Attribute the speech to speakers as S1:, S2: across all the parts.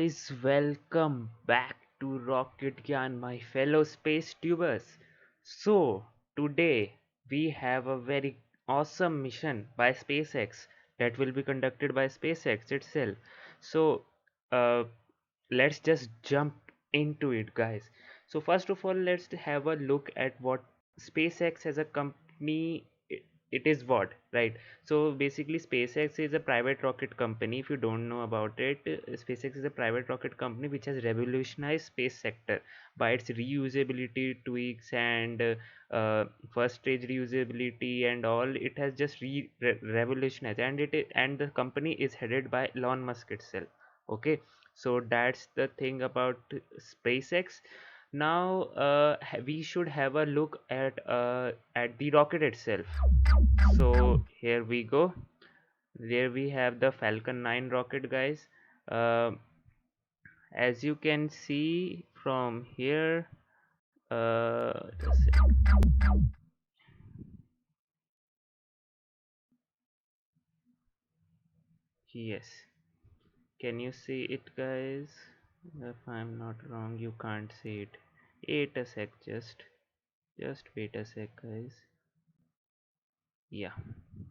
S1: guys, welcome back to Rocket Gyan, my fellow space tubers. So, today we have a very awesome mission by SpaceX that will be conducted by SpaceX itself. So, uh, let's just jump into it, guys. So, first of all, let's have a look at what SpaceX as a company it is what, right? So basically SpaceX is a private rocket company. If you don't know about it, SpaceX is a private rocket company which has revolutionized space sector by its reusability tweaks and first stage reusability and all. It has just revolutionized, and the company is headed by Elon Musk itself. Okay, so that's the thing about SpaceX. Now we should have a look at the rocket itself. So here we go. There we have the Falcon 9 rocket, guys. uh, as you can see from here, just a sec. Yes, can you see it, guys? If I'm not wrong, you can't see it. Wait a sec, just wait a sec, guys. Yeah,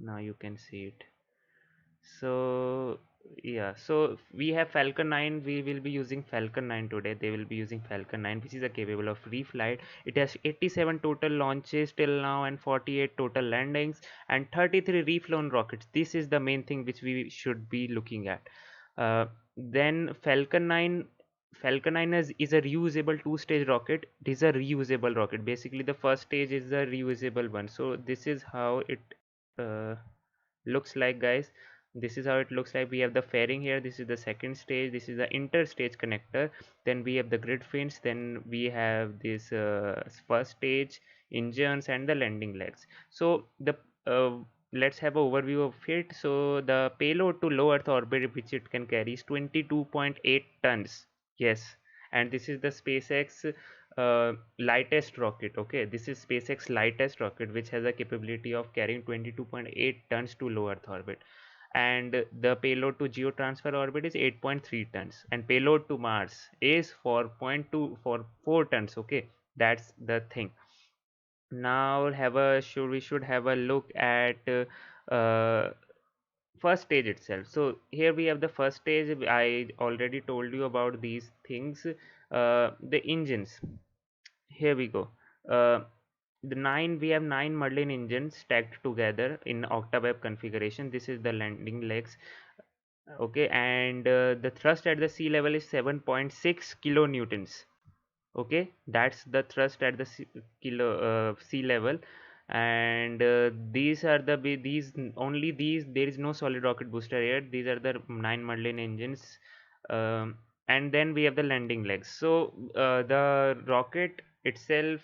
S1: now you can see it. So yeah, so we have Falcon 9. We will be using Falcon 9 today. They will be using Falcon 9, which is a capable of reflight. It has 87 total launches till now and 48 total landings and 33 reflown rockets. This is the main thing which we should be looking at. Then Falcon 9 is a reusable two-stage rocket. It is a reusable rocket. Basically, the first stage is the reusable one. So this is how it uh, looks like, guys. This is how it looks like. We have the fairing here. This is the second stage. This is the interstage connector. Then we have the grid fins. Then we have this first stage engines and the landing legs. So the uh, let's have an overview of it. So the payload to low earth orbit which it can carry is 22.8 tons. Yes, and this is the SpaceX lightest rocket. Okay, this is SpaceX lightest rocket which has a capability of carrying 22.8 tons to low earth orbit, and the payload to geotransfer orbit is 8.3 tons, and payload to Mars is 4 tons. Okay, that's the thing. Now we should have a look at first stage itself. So here we have the first stage. I already told you about these things. The engines, here we go. uh, we have 9 Merlin engines stacked together in octaweb configuration. This is the landing legs. Okay, and the thrust at the sea level is 7.6 kilonewtons. Okay, that's the thrust at the sea level. And these are the these only these, there is no solid rocket booster here. These are the 9 Merlin engines. And then we have the landing legs. So the rocket itself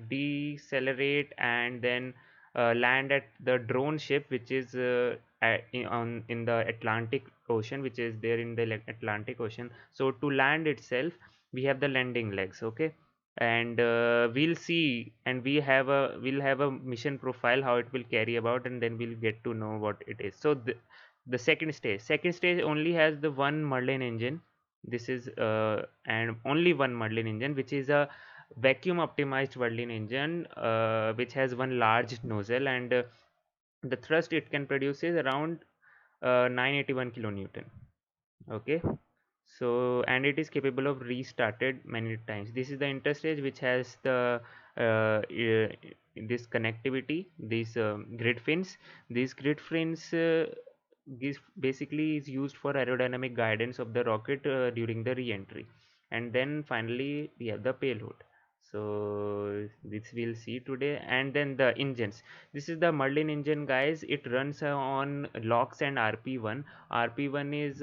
S1: decelerate and then land at the drone ship, which is in the Atlantic Ocean, which is there in the Atlantic Ocean. So to land itself, we have the landing legs. Okay, and we'll see, and we'll have a mission profile how it will carry about, and then we'll get to know what it is. So the second stage only has the one Merlin engine. This is and only one Merlin engine, which is a vacuum optimized Merlin engine, which has one large nozzle, and the thrust it can produce is around 981 kilonewton. Okay, so and it is capable of restarted many times. This is the interstage which has the this connectivity, these grid fins. These grid fins this basically is used for aerodynamic guidance of the rocket during the re-entry. And then finally we have the payload. So this we'll see today. And then the engines, this is the Merlin engine, guys. It runs on LOX and RP1. RP1 is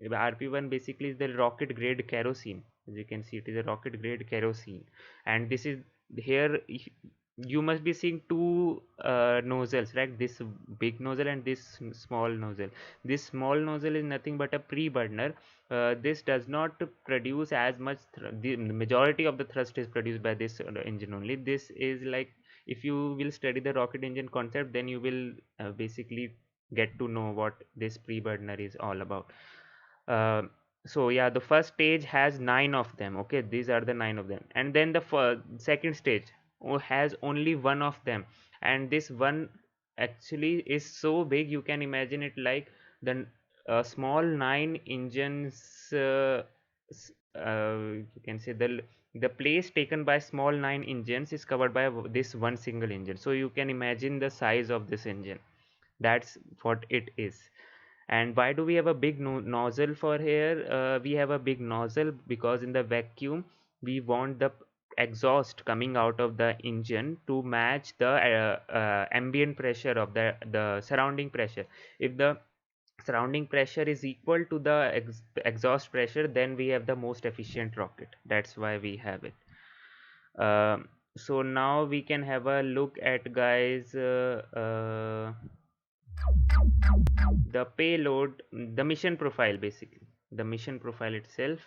S1: RP1 basically is the rocket grade kerosene. As you can see, it is a rocket grade kerosene. And this is here, you must be seeing two nozzles, right? This big nozzle and this small nozzle. This small nozzle is nothing but a pre-burner. This does not produce as much the majority of the thrust is produced by this engine only. This is like, if you will study the rocket engine concept, then you will basically get to know what this pre-burner is all about. uh, So yeah, the first stage has 9 of them. Okay, these are the 9 of them, and then the second stage has only one of them, and this one actually is so big you can imagine it like the small 9 engines. You can say the place taken by small 9 engines is covered by this one single engine. So you can imagine the size of this engine. That's what it is. And why do we have a big nozzle for here? We have a big nozzle because in the vacuum we want the exhaust coming out of the engine to match the ambient pressure of the surrounding pressure. If the surrounding pressure is equal to the exhaust pressure, then we have the most efficient rocket. That's why we have it. So now we can have a look at, guys, the payload, the mission profile, basically the mission profile itself.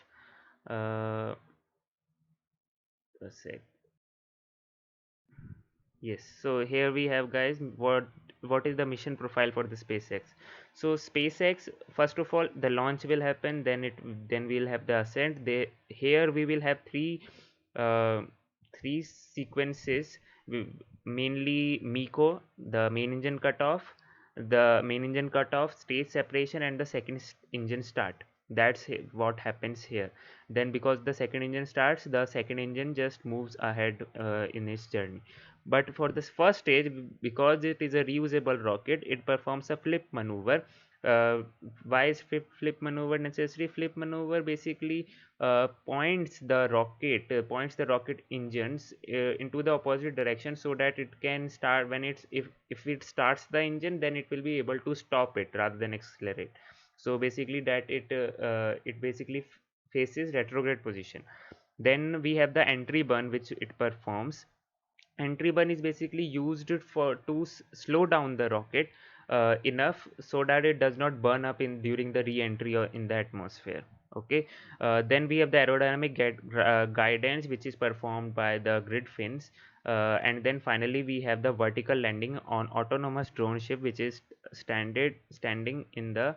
S1: uh, a sec. Yes, so here we have, guys, what is the mission profile for the SpaceX. So SpaceX, first of all, the launch will happen, then we'll have the ascent. Here we will have uh, three sequences, mainly MECO, the main engine cutoff, stage separation, and the second engine start. That's what happens here. Then because the second engine starts, the second engine just moves ahead in its journey. But for this first stage, because it is a reusable rocket, it performs a flip maneuver. Why is flip maneuver necessary? Flip maneuver basically points the rocket engines into the opposite direction, so that it can start when it's if it starts the engine, then it will be able to stop it rather than accelerate. So basically that it basically faces retrograde position. Then we have the entry burn, which it performs. Entry burn is basically used for to slow down the rocket enough so that it does not burn up in during the re-entry or in the atmosphere. Okay. Then we have the aerodynamic guidance, which is performed by the grid fins. And then finally we have the vertical landing on autonomous drone ship, which is standing in the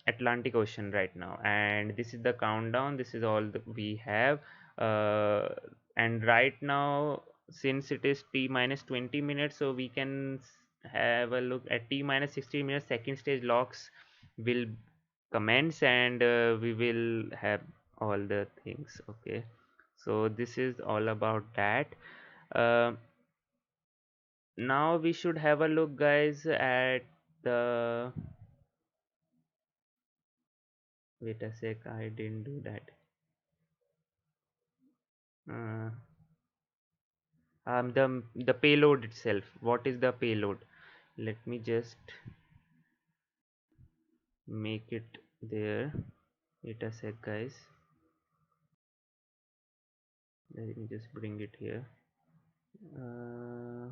S1: Atlantic Ocean right now. And this is the countdown. This is all that we have. uh, and right now, since it is t minus 20 minutes, so we can have a look at t minus 60 minutes. Second stage locks will commence, and we will have all the things. Okay, so this is all about that. uh, Now we should have a look, guys, at the wait a sec, I didn't do that. uh, the payload itself. What is the payload? Let me just make it there. Wait a sec, guys. Let me just bring it here. uh,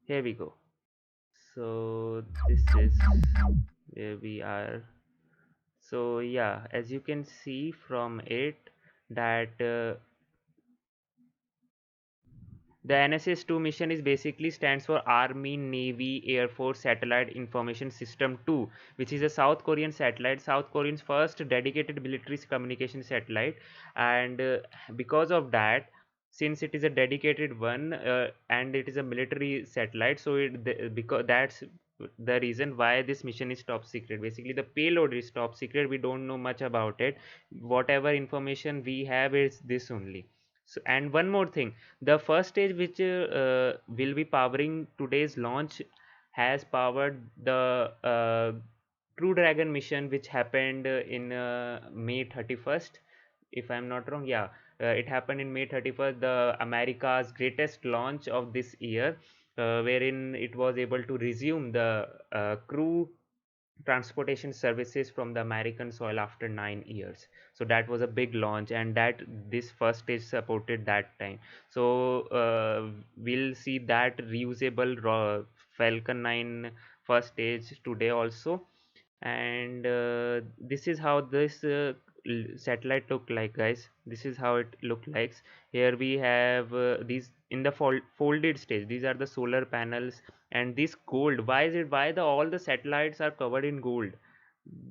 S1: Here we go. So this is where we are. So yeah, as you can see from it, that the ANASIS II mission is basically stands for Army Navy Air Force Satellite Information System 2, which is a South Korean satellite, South Korean's first dedicated military communication satellite. And because of that, since it is a dedicated one, and it is a military satellite, so because that's the reason why this mission is top secret. Basically the payload is top secret. We don't know much about it. Whatever information we have is this only. So, and one more thing, the first stage, which will be powering today's launch, has powered the Crew Dragon mission, which happened in May 31st, if I'm not wrong. Yeah, it happened in May 31st, the America's greatest launch of this year, wherein it was able to resume the crew transportation services from the American soil after 9 years. So that was a big launch, and that this first stage supported that time. So we'll see that reusable Falcon 9 first stage today also. And this is how this satellite look like, guys. This is how it look like. Here we have these in the folded stage. These are the solar panels, and this gold. Why is it? Why the all the satellites are covered in gold?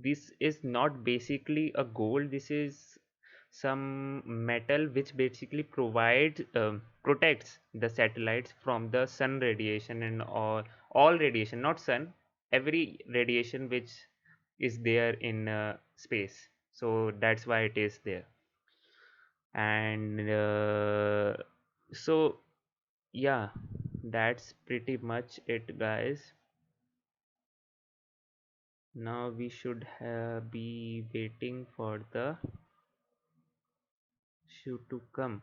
S1: This is not basically a gold. This is some metal which basically provides protects the satellites from the sun radiation and all radiation, not sun, every radiation which is there in space. So that's why it is there. And so yeah, that's pretty much it, guys. Now we should be waiting for the show to come,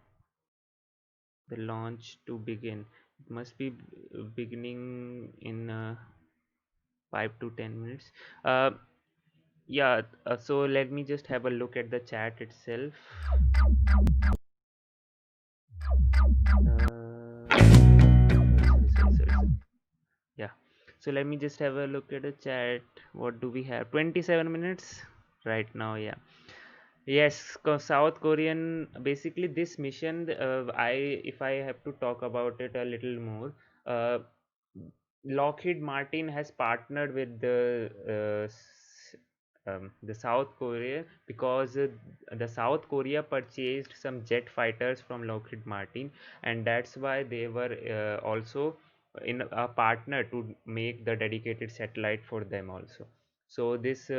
S1: the launch to begin. It must be beginning in 5 to 10 minutes. uh, yeah, so let me just have a look at the chat itself. Sorry. Yeah, so let me just have a look at the chat. What do we have? 27 minutes right now. Yeah. Yes, South Korean. Basically, this mission, if I have to talk about it a little more, uh, Lockheed Martin has partnered with the South Korea because the South Korea purchased some jet fighters from Lockheed Martin, and that's why they were also in a partner to make the dedicated satellite for them also. So this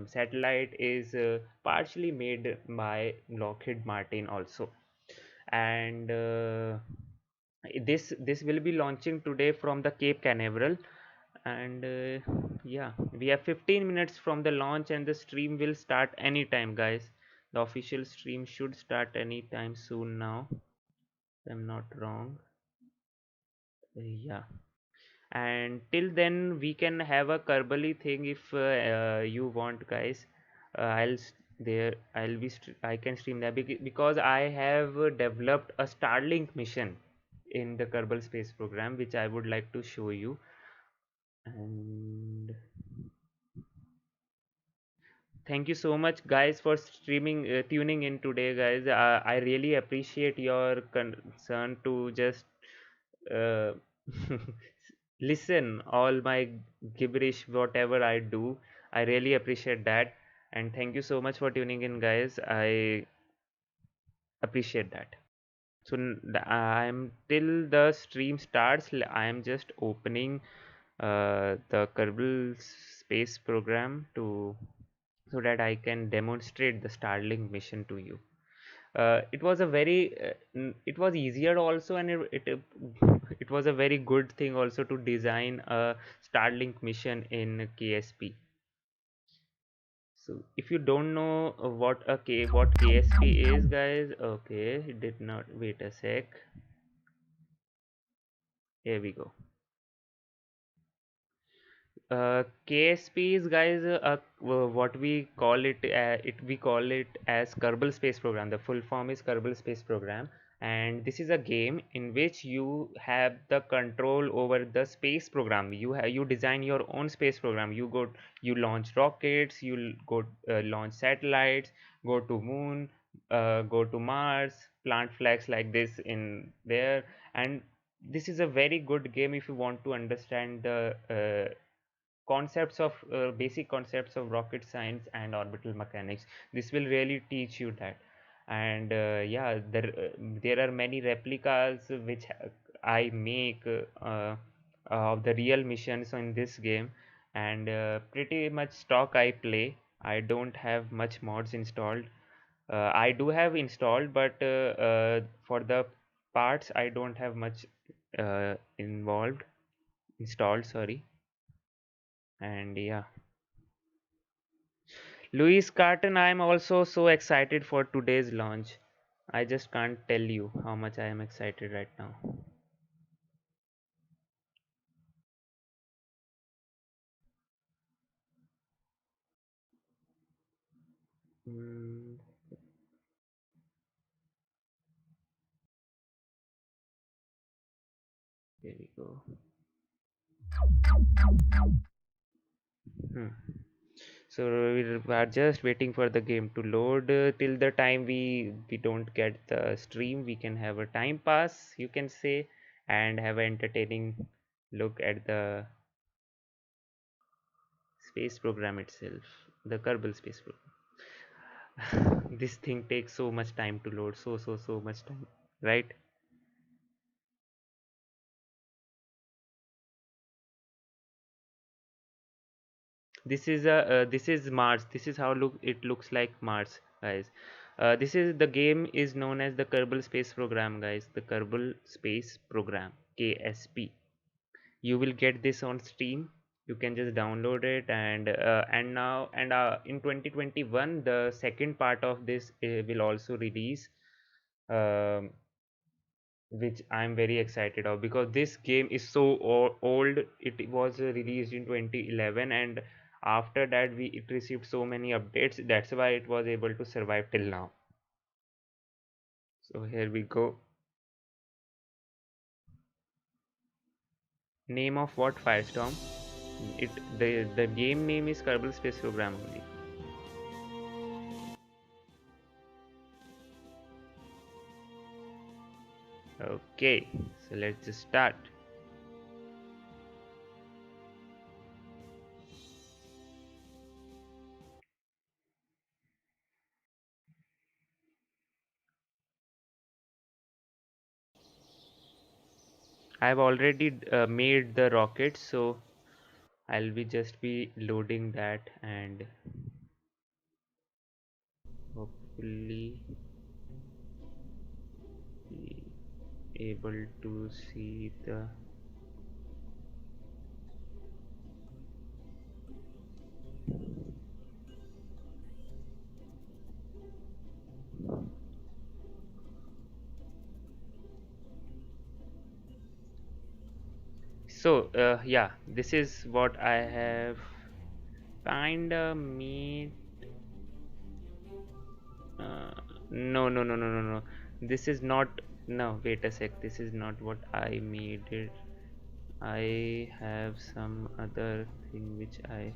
S1: satellite is partially made by Lockheed Martin also, and this will be launching today from the Cape Canaveral. And yeah, we have 15 minutes from the launch, and the stream will start anytime, guys. The official stream should start anytime soon now, if I'm not wrong. Yeah, and till then we can have a Kerbally thing if you want, guys. I can stream that because I have developed a Starlink mission in the Kerbal space program, which I would like to show you. And thank you so much, guys, for tuning in today, guys. I really appreciate your concern to just uh, listen all my gibberish, whatever I do. I really appreciate that, and thank you so much for tuning in, guys. I appreciate that. So I'm till the stream starts. I am just opening the Kerbal space program to so that I can demonstrate the Starlink mission to you. It was a very it was easier also, and it was a very good thing also to design a Starlink mission in KSP. So if you don't know what KSP is, guys, okay, it did not wait a sec. Here we go. KSPs, guys, what we call we call it as Kerbal Space Program. The full form is Kerbal Space Program, and this is a game in which you have the control over the space program. You design your own space program. You launch rockets, you go launch satellites, go to moon, go to Mars, plant flags like this in there, and this is a very good game if you want to understand the concepts of basic concepts of rocket science and orbital mechanics. This will really teach you that. And yeah, there are many replicas which I make of the real missions in this game, and pretty much stock I play. I don't have much mods installed. I do have installed, but for the parts I don't have much involved installed, sorry. And yeah, Louis Carton, I am also so excited for today's launch. I just can't tell you how much I am excited right now. Hmm, here we go. Hmm. So we are just waiting for the game to load. Till the time we don't get the stream, we can have a time pass, you can say, and have an entertaining look at the space program itself, the Kerbal space program. This thing takes so much time to load, so much time, right? This is Mars. This is how it looks like Mars, guys. This is the game is known as the Kerbal Space Program, guys. The Kerbal Space Program, KSP. You will get this on Steam. You can just download it, and in 2021 the second part of this will also release. Um, which I'm very excited of, because this game is so old. It was released in 2011, and after that it received so many updates. That's why it was able to survive till now. So here we go. Name of what? Firestorm. The game name is Kerbal Space Program only. Okay, so let's just start. I've already made the rocket, so I'll be just be loading that, and hopefully be able to see the. So yeah, this is what I have kinda made. No. This is not. No, wait a sec. This is not what I made it. I have some other thing which I.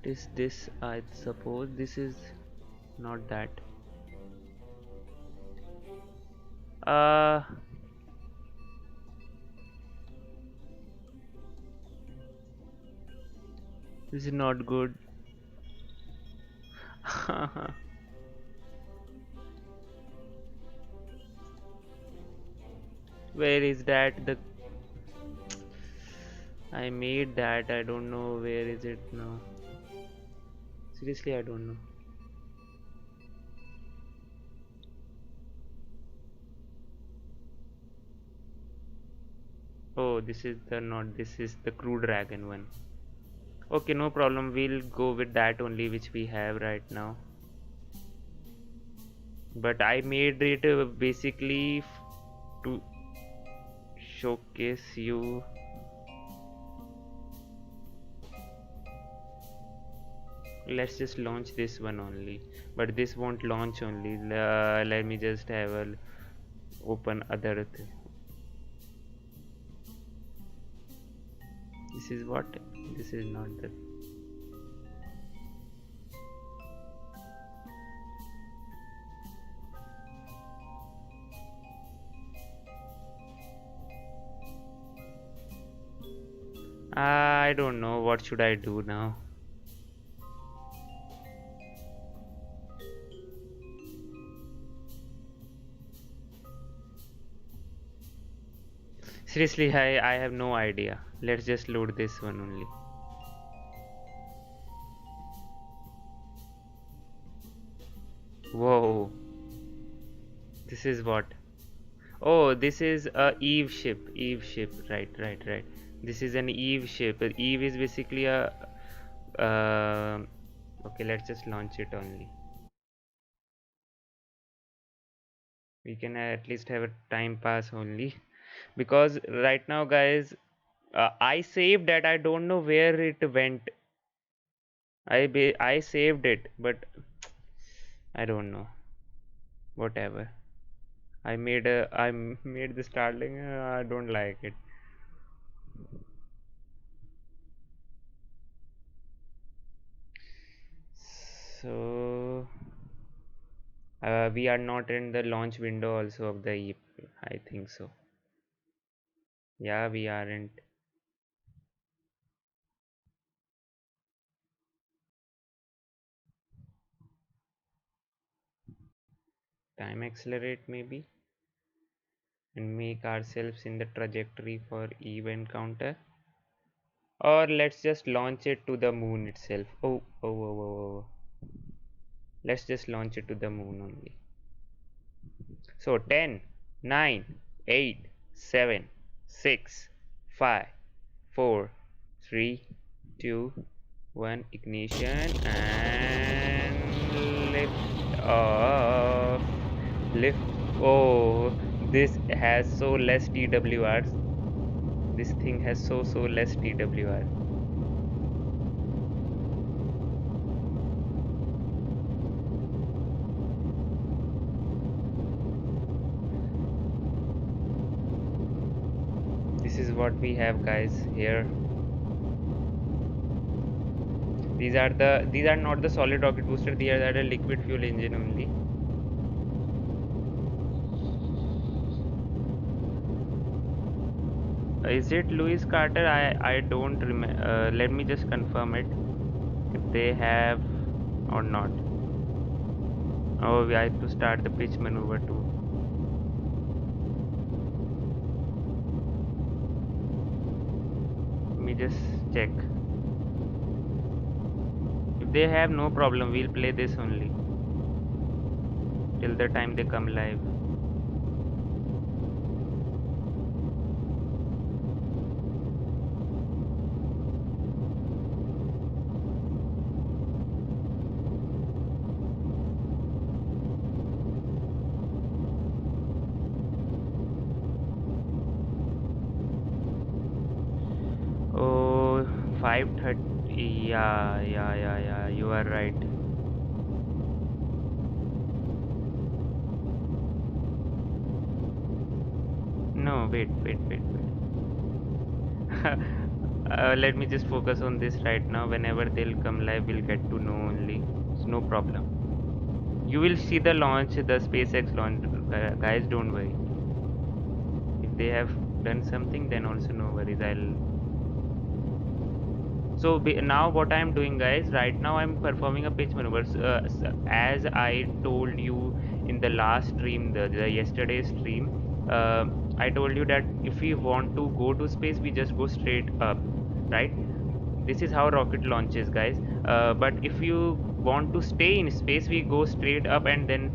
S1: Is this? I suppose this is not that. Uh, this is not good. Where is that? The I made that. I don't know where is it now. Seriously, I don't know. Oh, this is the not. This is the Crew Dragon one. Okay, no problem. We'll go with that only, which we have right now. But I made it basically to showcase you. Let's just launch this one only, but this won't launch only. Let me just have a open other this is what. This is not the. I don't know what should I do now. Seriously, I have no idea. Let's just load this one only. Whoa, this is what. Oh, this is a Eve ship. Eve ship. Right. This is an Eve ship. Eve is basically a. Okay, let's just launch it only. We can at least have a time pass only, because right now, guys, I saved that. I don't know where it went. I saved it, but I don't know. Whatever. I made the Starling. I don't like it. So we are not in the launch window also of the I think so. Yeah, we aren't. Time accelerate maybe and make ourselves in the trajectory for Eve encounter. Or let's just launch it to the moon itself. Oh. Let's just launch it to the moon only. So 10, 9, 8, 7, 6, 5, 4, 3, 2, 1. Ignition and lift off. Lift. Oh, this has so less TWRs. This thing has so less TWR. This is what we have, guys, here. These are not the solid rocket booster, these are the liquid fuel engine only. Is it Lewis Carter? I don't remember. Let me just confirm it if they have or not. Oh, we have to start the pitch maneuver too. Let me just check. If they have, no problem, we'll play this only till the time they come live. Oh, 5:30. Yeah. You are right. No, wait. Let me just focus on this right now. Whenever they'll come live, we'll get to know only. It's no problem. You will see the launch, the SpaceX launch, guys. Don't worry. If they have done something, then also no worries. Now what I'm doing, guys, right now I'm performing a pitch maneuver. As I told you in the last stream, the yesterday's stream, I told you that if we want to go to space, we just go straight up, right? This is how rocket launches, guys. But if you want to stay in space, we go straight up and then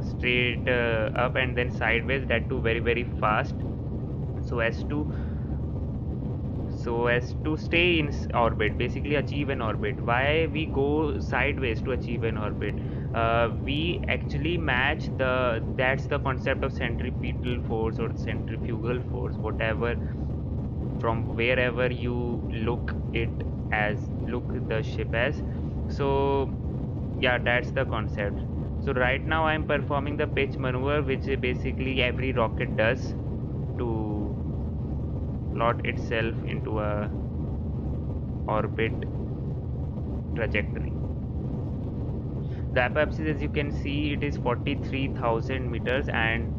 S1: straight up and then sideways, that too very fast, so as to stay in orbit, basically achieve an orbit. Why we go sideways to achieve an orbit? We actually match that's the concept of centripetal force or centrifugal force, whatever, from wherever you look the ship as. So yeah, that's the concept. So right now I'm performing the pitch maneuver, which basically every rocket does to plot itself into a orbit trajectory. The apoapsis, as you can see, it is 43,000 meters, and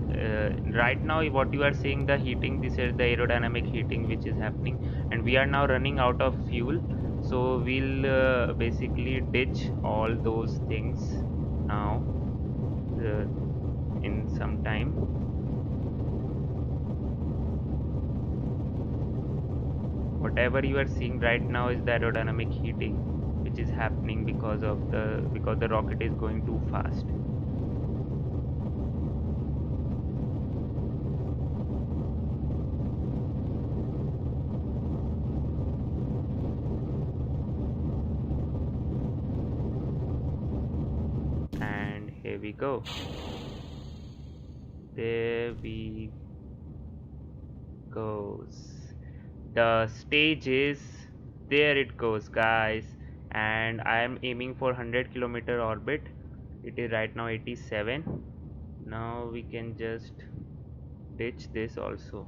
S1: right now what you are seeing, the heating, this is the aerodynamic heating which is happening, and we are now running out of fuel. So we'll basically ditch all those things now uh, in some time. Whatever you are seeing right now is the aerodynamic heating which is happening because the rocket is going too fast. And here we go. There we goes. The stage is there, it goes, guys, and I am aiming for 100-kilometer orbit. It is right now 87. Now we can just ditch this also.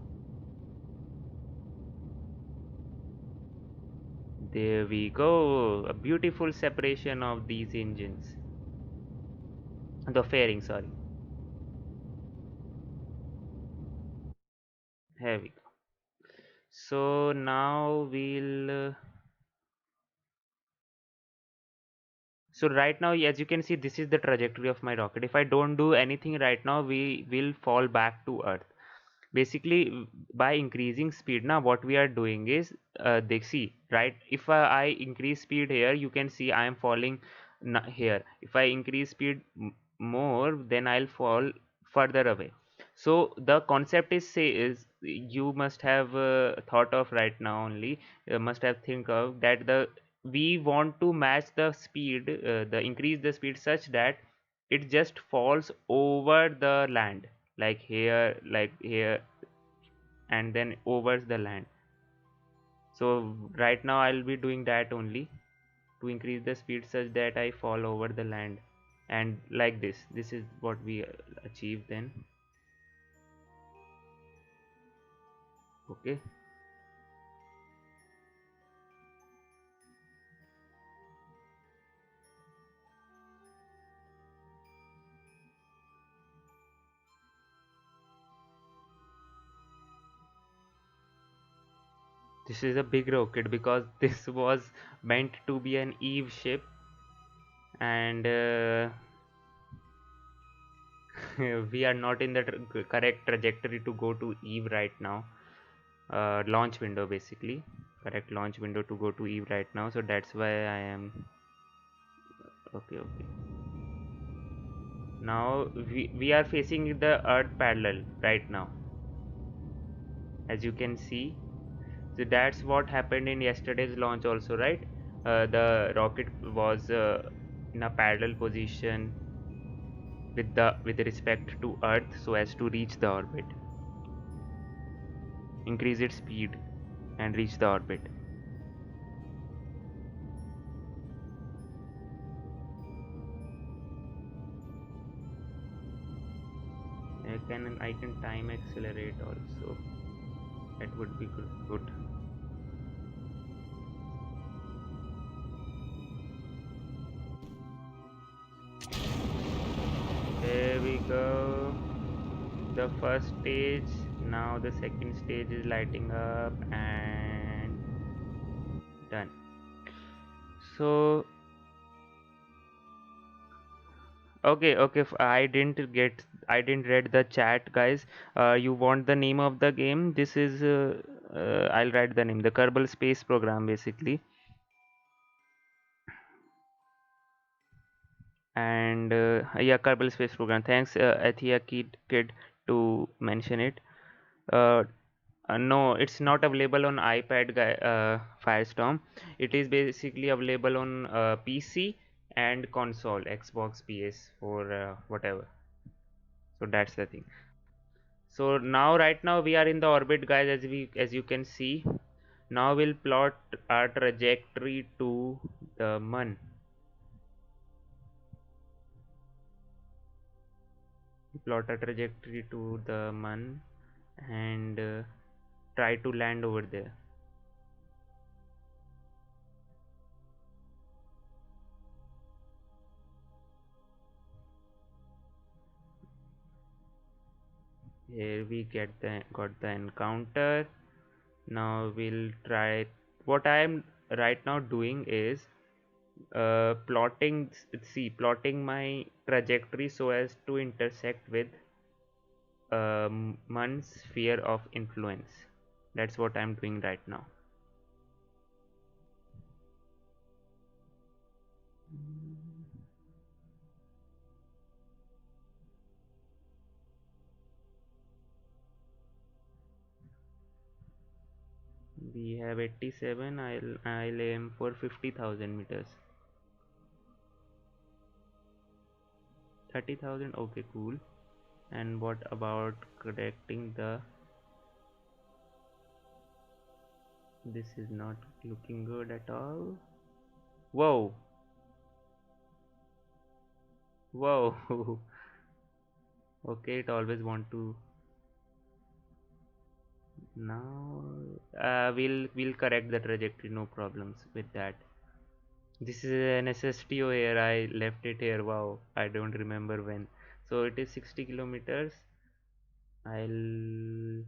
S1: There we go. A beautiful separation of these engines. The fairing, sorry. Here we go. So now so right now, as you can see, this is the trajectory of my rocket. If I don't do anything right now, we will fall back to Earth. Basically, by increasing speed, now what we are doing is, they see, right? If I increase speed here, you can see I am falling here. If I increase speed more, then I'll fall further away. So the concept is, say, is you must have thought of right now only, must have think of that the we want to match the speed, the increase the speed such that it just falls over the land, like here, and then over the land. So right now I'll be doing that only to increase the speed such that I fall over the land, and like this is what we achieve then. Okay, this is a big rocket because this was meant to be an Eve ship, and we are not in the correct trajectory to go to Eve right now. Launch window, basically correct launch window to go to Eve right now, so that's why I am. Okay. Now we are facing the Earth parallel right now, as you can see. So that's what happened in yesterday's launch also, right? The rocket was in a parallel position with respect to Earth, so as to reach the orbit, increase its speed, and reach the orbit. I can time accelerate also. That would be good. There we go. The first stage. Now the second stage is lighting up, and done. So okay, I didn't read the chat, guys. You want the name of the game? This is I'll write the name, the Kerbal Space Program, basically. And yeah, Kerbal Space Program. Thanks, Athia kid to mention it. uh, no, it's not available on iPad, Firestorm. It is basically available on PC and console, Xbox, PS, for whatever. So that's the thing. So now, right now, we are in the orbit, guys, as you can see. Now we'll plot our trajectory to the Moon. Plot a trajectory to the Moon, and try to land over there. Here we got the encounter. Now we'll try. What I am right now doing is plotting my trajectory so as to intersect with Mun's sphere of influence. That's what I'm doing right now. We have 87. I'll aim for 50,000 meters. 30,000. Okay, cool. And what about correcting the? This is not looking good at all. Whoa. Whoa. Okay, it always want to. Now We'll correct the trajectory, no problems with that. This is an SSTO here. I left it here. Wow, I don't remember when. So it is 60 kilometers. I'll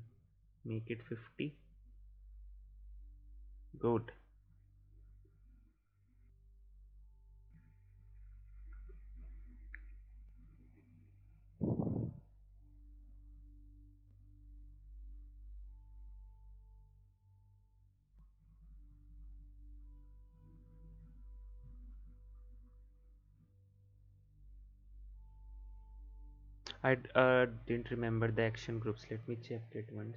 S1: make it 50. Good. I didn't remember the action groups. Let me check it once.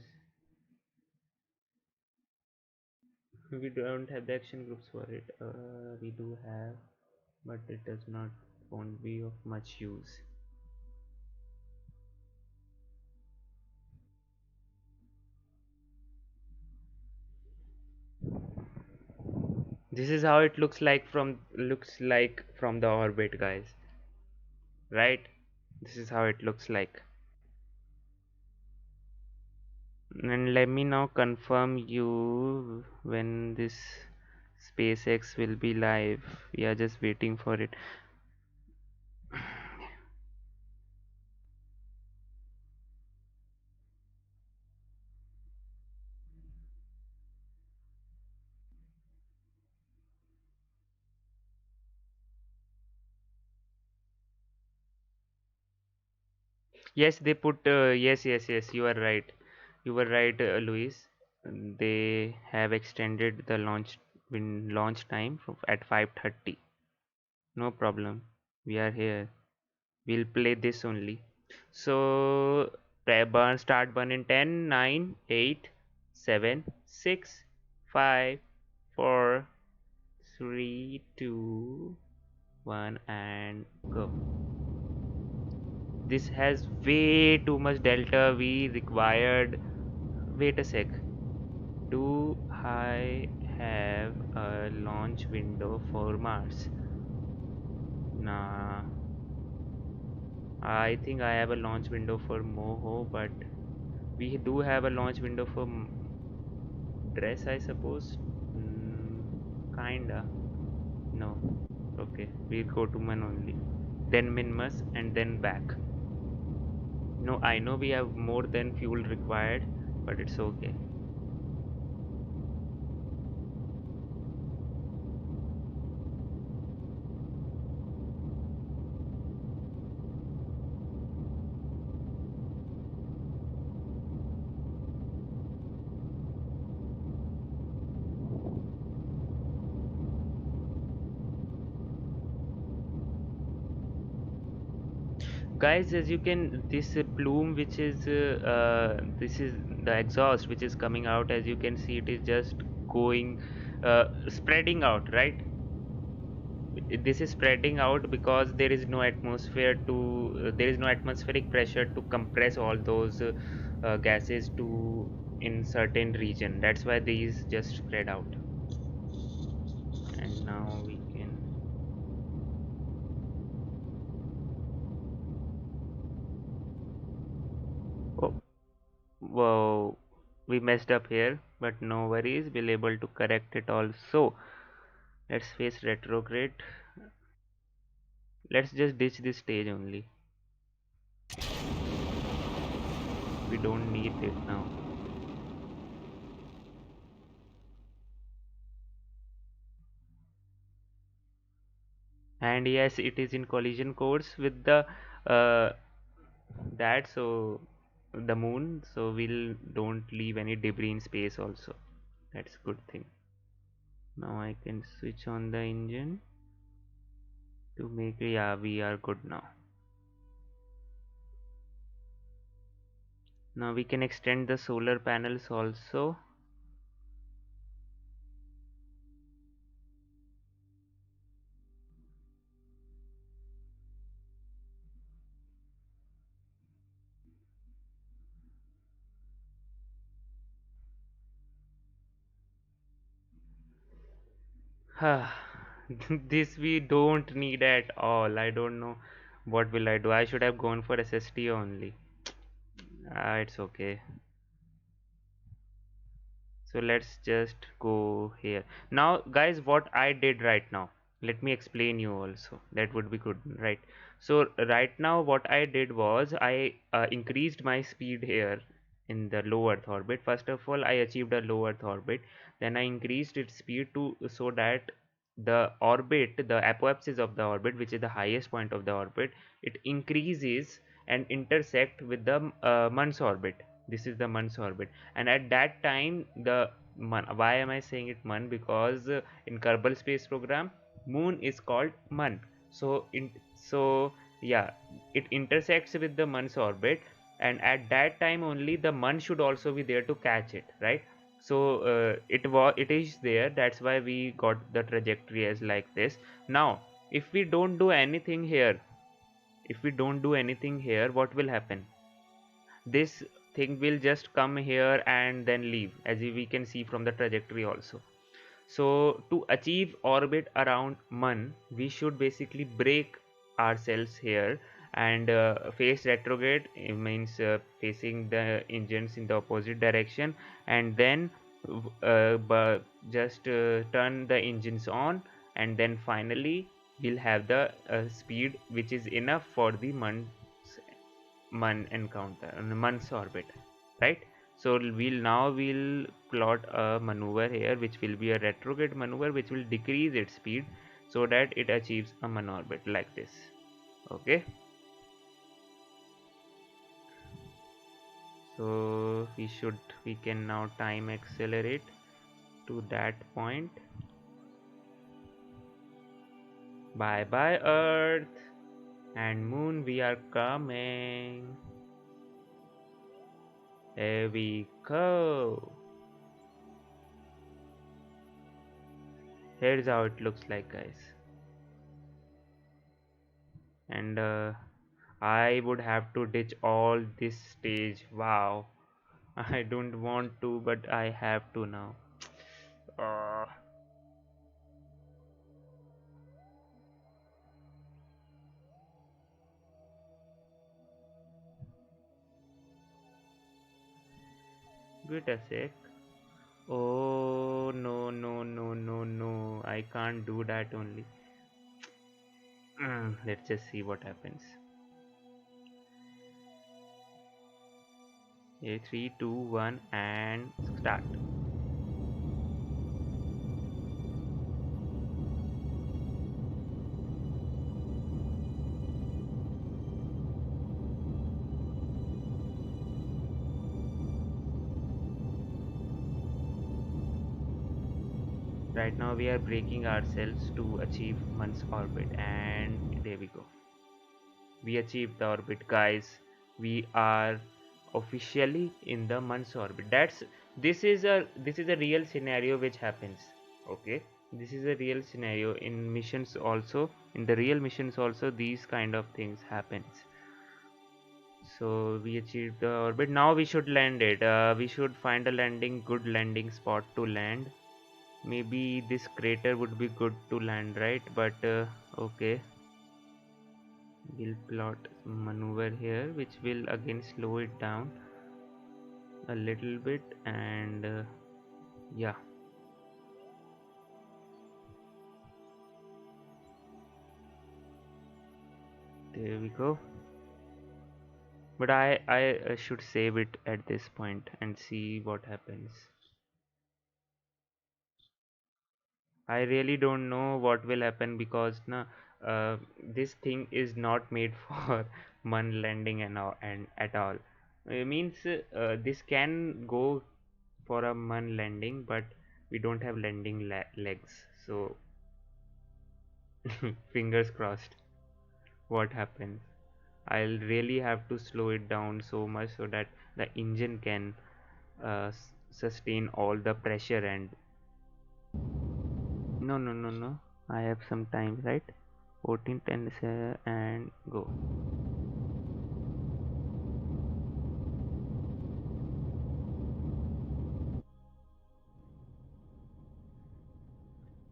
S1: We don't have the action groups for it. We do have, but it does not won't be of much use. This is how it looks like from the orbit, guys. Right? This is how it looks like. And let me now confirm you when this SpaceX will be live. We are just waiting for it. Yes, they put. Yes. You are right. You were right, Luis. They have extended the launch time at 5:30. No problem. We are here. We'll play this only. So start burn in 10, 9, 8, 7, 6, 5, 4, 3, 2, 1, and go. This has way too much delta V required. Wait a sec. Do I have a launch window for Mars? Nah. I think I have a launch window for Moho, but we do have a launch window for Dress, I suppose. Kinda. No. Okay, we'll go to Man only. Then Minmus and then back. No, I know we have more than fuel required, but it's okay. Guys, as you can, this plume which is this is the exhaust which is coming out. As you can see, it is just going spreading out, right? This is spreading out because there is no atmosphere to there is no atmospheric pressure to compress all those gases to in certain region. That's why these just spread out. And now we can. Oh, whoa, we messed up here, but no worries, we'll able to correct it also. Let's face retrograde. Let's just ditch this stage only. We don't need it now. And yes, it is in collision course with the uh, that, so the moon, so we'll don't leave any debris in space also. That's a good thing. Now I can switch on the engine to make, yeah, we are good now. Now we can extend the solar panels also. This we don't need at all. I don't know what will I do. I should have gone for SST only. It's okay. So let's just go here. Now guys, what I did right now, let me explain you also, that would be good, right? So right now what I did was I increased my speed here in the low earth orbit. First of all, I achieved a low earth orbit, then I increased its speed to, so that the orbit, the apoapsis of the orbit, which is the highest point of the orbit, it increases and intersect with the month's orbit. This is the month's orbit, and at that time the Moon, why am I saying it Moon? Because in Kerbal Space Program, Moon is called Moon. So yeah, it intersects with the Moon's orbit, and at that time only the Moon should also be there to catch it, right? So it is there. That's why we got the trajectory as like this. Now, if we don't do anything here, what will happen? This thing will just come here and then leave, as we can see from the trajectory also. So to achieve orbit around Moon, we should basically break ourselves here and face retrograde. It means facing the engines in the opposite direction, and then just turn the engines on, and then finally we'll have the speed which is enough for the Moon encounter on Moon's orbit, right? So we'll plot a maneuver here, which will be a retrograde maneuver, which will decrease its speed so that it achieves a Moon orbit like this. Okay, so we can now time accelerate to that point. Bye bye Earth and Moon, we are coming. Here we go. Here's how it looks like, guys. And I would have to ditch all this stage. Wow. I don't want to, but I have to now. Uh, Wait a sec. Oh, no, no, no, no, no. I can't do that only. Let's just see what happens. Okay, 3, 2, 1, and start. Right now we are breaking ourselves to achieve Moon's orbit, and there we go. We achieved the orbit, guys. We are officially in the Moon's orbit. This is a real scenario which happens. Okay, this is a real scenario in missions also. In the real missions also, these kind of things happens. So we achieved the orbit. Now we should land it. We should find a good landing spot to land. Maybe this crater would be good to land, right? But okay, we'll plot maneuver here, which will again slow it down a little bit, and yeah, there we go. But I should save it at this point and see what happens. I really don't know what will happen, because this thing is not made for Moon landing and at all. It means this can go for a Moon landing, but we don't have landing legs. So fingers crossed. What happens? I'll really have to slow it down so much so that the engine can sustain all the pressure. And no, no, no, no, I have some time, right? 14, 10, and go.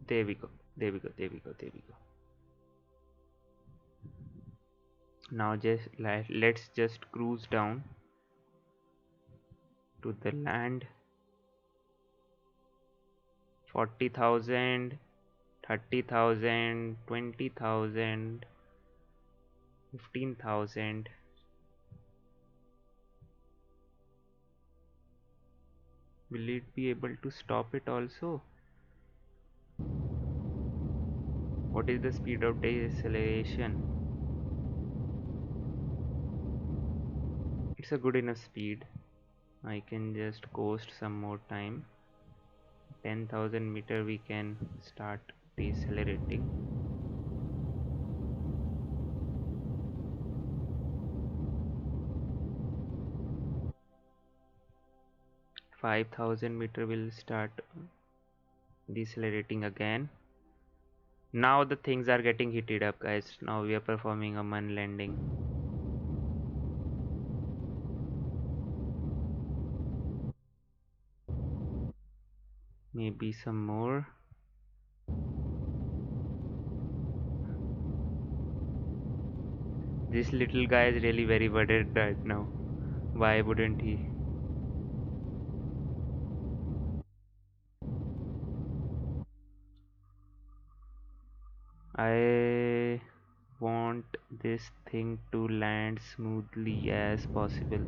S1: There we go, there we go, there we go, there we go. Now just let's just cruise down to the land. 40,000, 30,000, 20,000, 15,000. Will it be able to stop it also? What is the speed of deceleration? It's a good enough speed. I can just coast some more time. 10,000 meter we can start decelerating. $5,000 will start decelerating again. Now the things are getting heated up, guys. Now we are performing a moon landing. Maybe some more. This little guy is really very worried right now. Why wouldn't he? I want this thing to land smoothly as possible.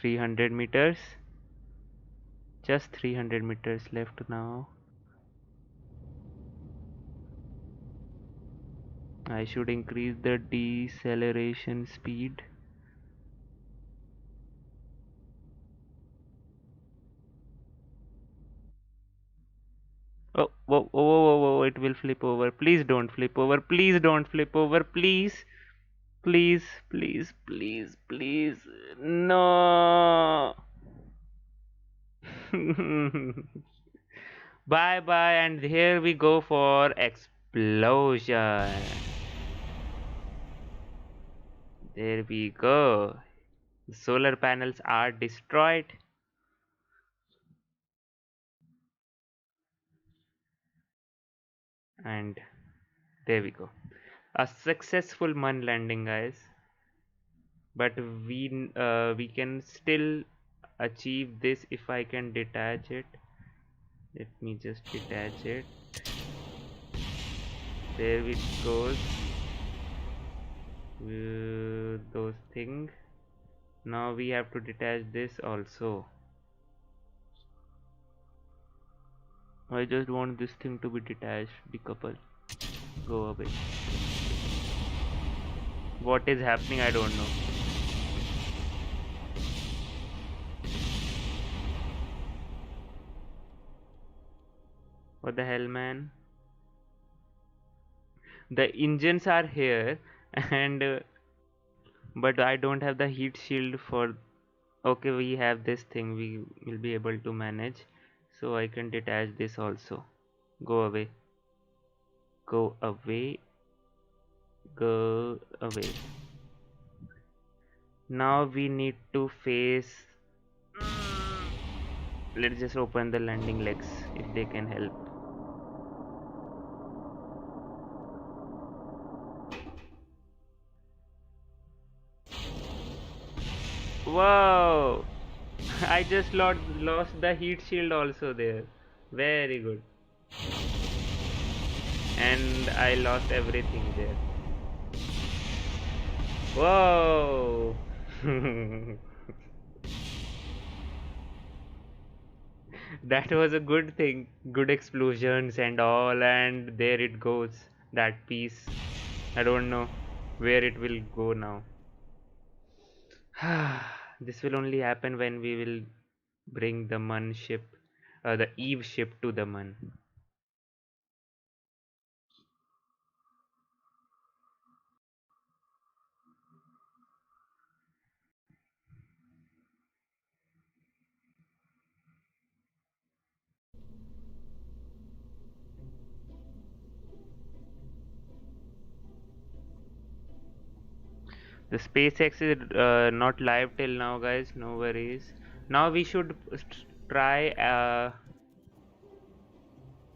S1: $300. Just 300 meters left now. I should increase the deceleration speed. Oh, whoa, whoa, whoa, whoa, it will flip over. Please don't flip over. Please don't flip over. Please. Please, please, please, please. No. Bye bye, and here we go for explosion. There we go. The solar panels are destroyed. And there we go. A successful moon landing, guys. But we can still achieve this if I can detach it. Let me just detach it. There it goes. Those things. Now we have to detach this also. I just want this thing to be detached, decoupled. Go away. What is happening? I don't know. What the hell, man? The engines are here, and but I don't have the heat shield for. Okay, we have this thing. We will be able to manage. So I can detach this also. Go away. Go away. Go away. Now we need to face. Let's just open the landing legs if they can help. Wow! I just lost the heat shield also there. Very good. And I lost everything there. Whoa! That was a good thing. Good explosions and all, and there it goes. That piece. I don't know where it will go now. This will only happen when we will bring the Mun ship, the Eve ship to the Mun. The SpaceX is not live till now, guys. No worries. Now we should try.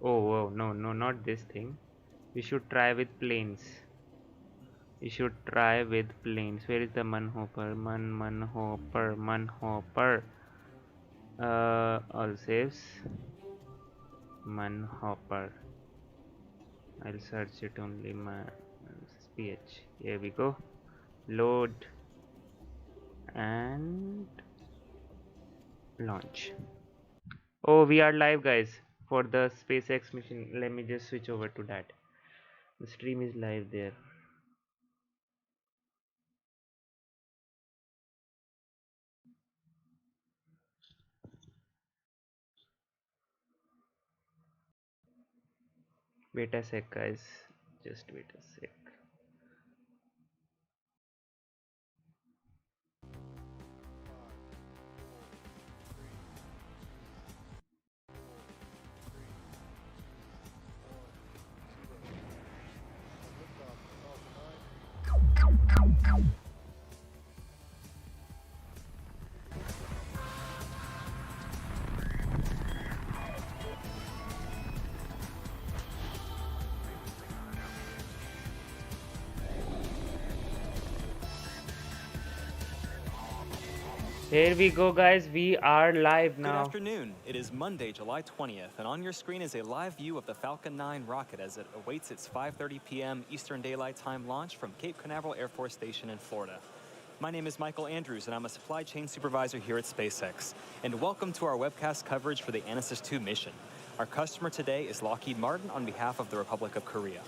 S1: Oh, no, no, not this thing. We should try with planes. We should try with planes. Where is the Manhopper? Manhopper. All saves. Manhopper. I'll search it only. PH. Here we go. Load and launch. Oh, we are live, guys, for the SpaceX mission. Let me just switch over to that. The stream is live there. Wait a sec, guys. Just wait a sec. Here we go, guys. We are live now.
S2: Good afternoon. It is Monday, July 20th, and on your screen is a live view of the Falcon 9 rocket as it awaits its 5:30 p.m. Eastern Daylight Time launch from Cape Canaveral Air Force Station in Florida. My name is Michael Andrews, and I'm a supply chain supervisor here at SpaceX. And welcome to our webcast coverage for the ANASIS II mission. Our customer today is Lockheed Martin on behalf of the Republic of Korea.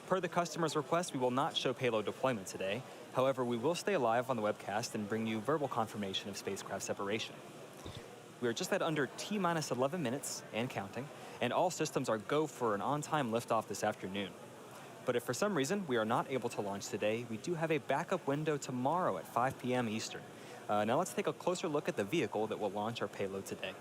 S2: Per the customer's request, we will not show payload deployment today. However, we will stay live on the webcast and bring you verbal confirmation of spacecraft separation. We are just at under T-minus 11 minutes and counting, and all systems are go for an on-time liftoff this afternoon. But if for some reason we are not able to launch today, we do have a backup window tomorrow at 5 p.m. Eastern. Now let's take a closer look at the vehicle that will launch our payload today.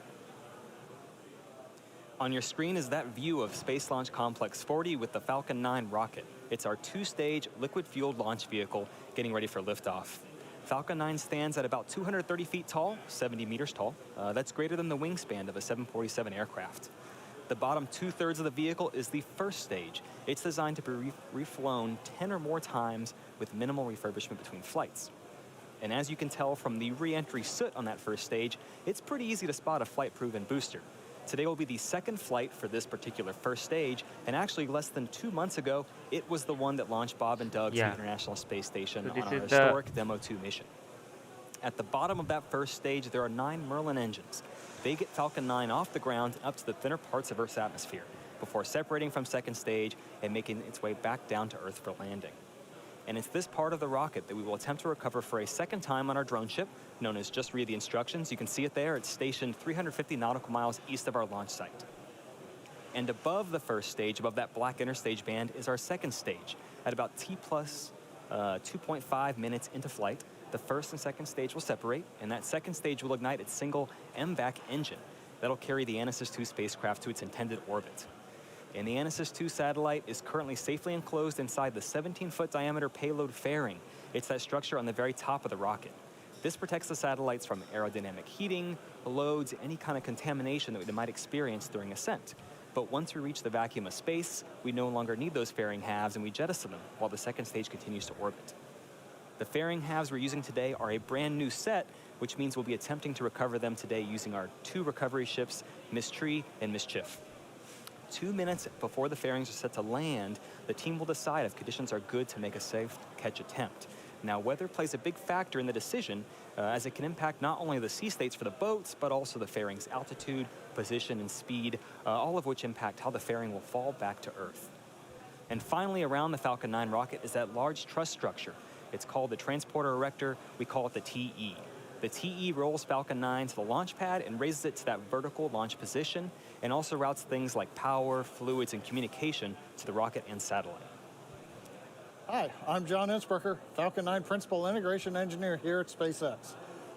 S2: On your screen is that view of Space Launch Complex 40 with the Falcon 9 rocket. It's our two-stage liquid-fueled launch vehicle getting ready for liftoff. Falcon 9 stands at about 230 feet tall, 70 meters tall. That's greater than the wingspan of a 747 aircraft. The bottom two-thirds of the vehicle is the first stage. It's designed to be reflown 10 or more times with minimal refurbishment between flights. And as you can tell from the re-entry soot on that first stage, it's pretty easy to spot a flight-proven booster. Today will be the second flight for this particular first stage, and actually less than 2 months ago, it was the one that launched Bob and Doug to the International Space Station on our historic Demo 2 mission. At the bottom of that first stage, there are 9 Merlin engines. They get Falcon 9 off the ground up to the thinner parts of Earth's atmosphere before separating from second stage and making its way back down to Earth for landing. And it's this part of the rocket that we will attempt to recover for a second time on our drone ship, known as Just Read the Instructions. You can see it there. It's stationed 350 nautical miles east of our launch site. And above the first stage, above that black interstage band, is our second stage. At about T plus 2.5 minutes into flight, the first and second stage will separate, and that second stage will ignite its single MVAC engine. That'll carry the ANASIS II spacecraft to its intended orbit. And the ANASIS II satellite is currently safely enclosed inside the 17-foot diameter payload fairing. It's that structure on the very top of the rocket. This protects the satellites from aerodynamic heating, loads, any kind of contamination that we might experience during ascent. But once we reach the vacuum of space, we no longer need those fairing halves, and we jettison them while the second stage continues to orbit. The fairing halves we're using today are a brand new set, which means we'll be attempting to recover them today using our 2 recovery ships, Tree and Mischief. 2 minutes before the fairings are set to land, the team will decide if conditions are good to make a safe catch attempt. Now, weather plays a big factor in the decision, as it can impact not only the sea states for the boats, but also the fairing's altitude, position, and speed, all of which impact how the fairing will fall back to Earth. And finally, around the Falcon 9 rocket is that large truss structure. It's called the Transporter Erector. We call it the TE. The TE rolls Falcon 9 to the launch pad and raises it to that vertical launch position, and also routes things like power, fluids, and communication to the rocket and satellite.
S3: Hi, I'm John Innsbrucker, Falcon 9 Principal Integration Engineer here at SpaceX.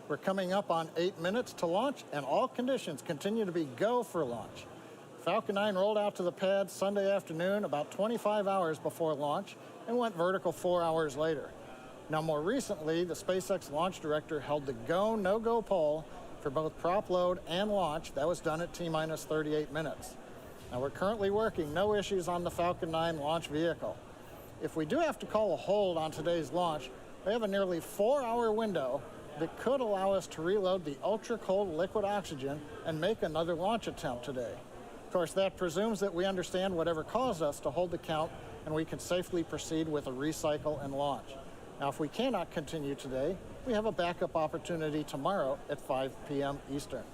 S3: We're coming up on 8 minutes to launch, and all conditions continue to be go for launch. Falcon 9 rolled out to the pad Sunday afternoon about 25 hours before launch and went vertical 4 hours later. Now, more recently, the SpaceX launch director held the go, no-go poll for both prop load and launch. That was done at T-minus 38 minutes. Now we're currently working, no issues on the Falcon 9 launch vehicle. If we do have to call a hold on today's launch, we have a nearly 4-hour window that could allow us to reload the ultra-cold liquid oxygen and make another launch attempt today. Of course, that presumes that we understand whatever caused us to hold the count and we can safely proceed with a recycle and launch. Now, if we cannot continue today, we have a backup opportunity tomorrow at 5 p.m. Eastern.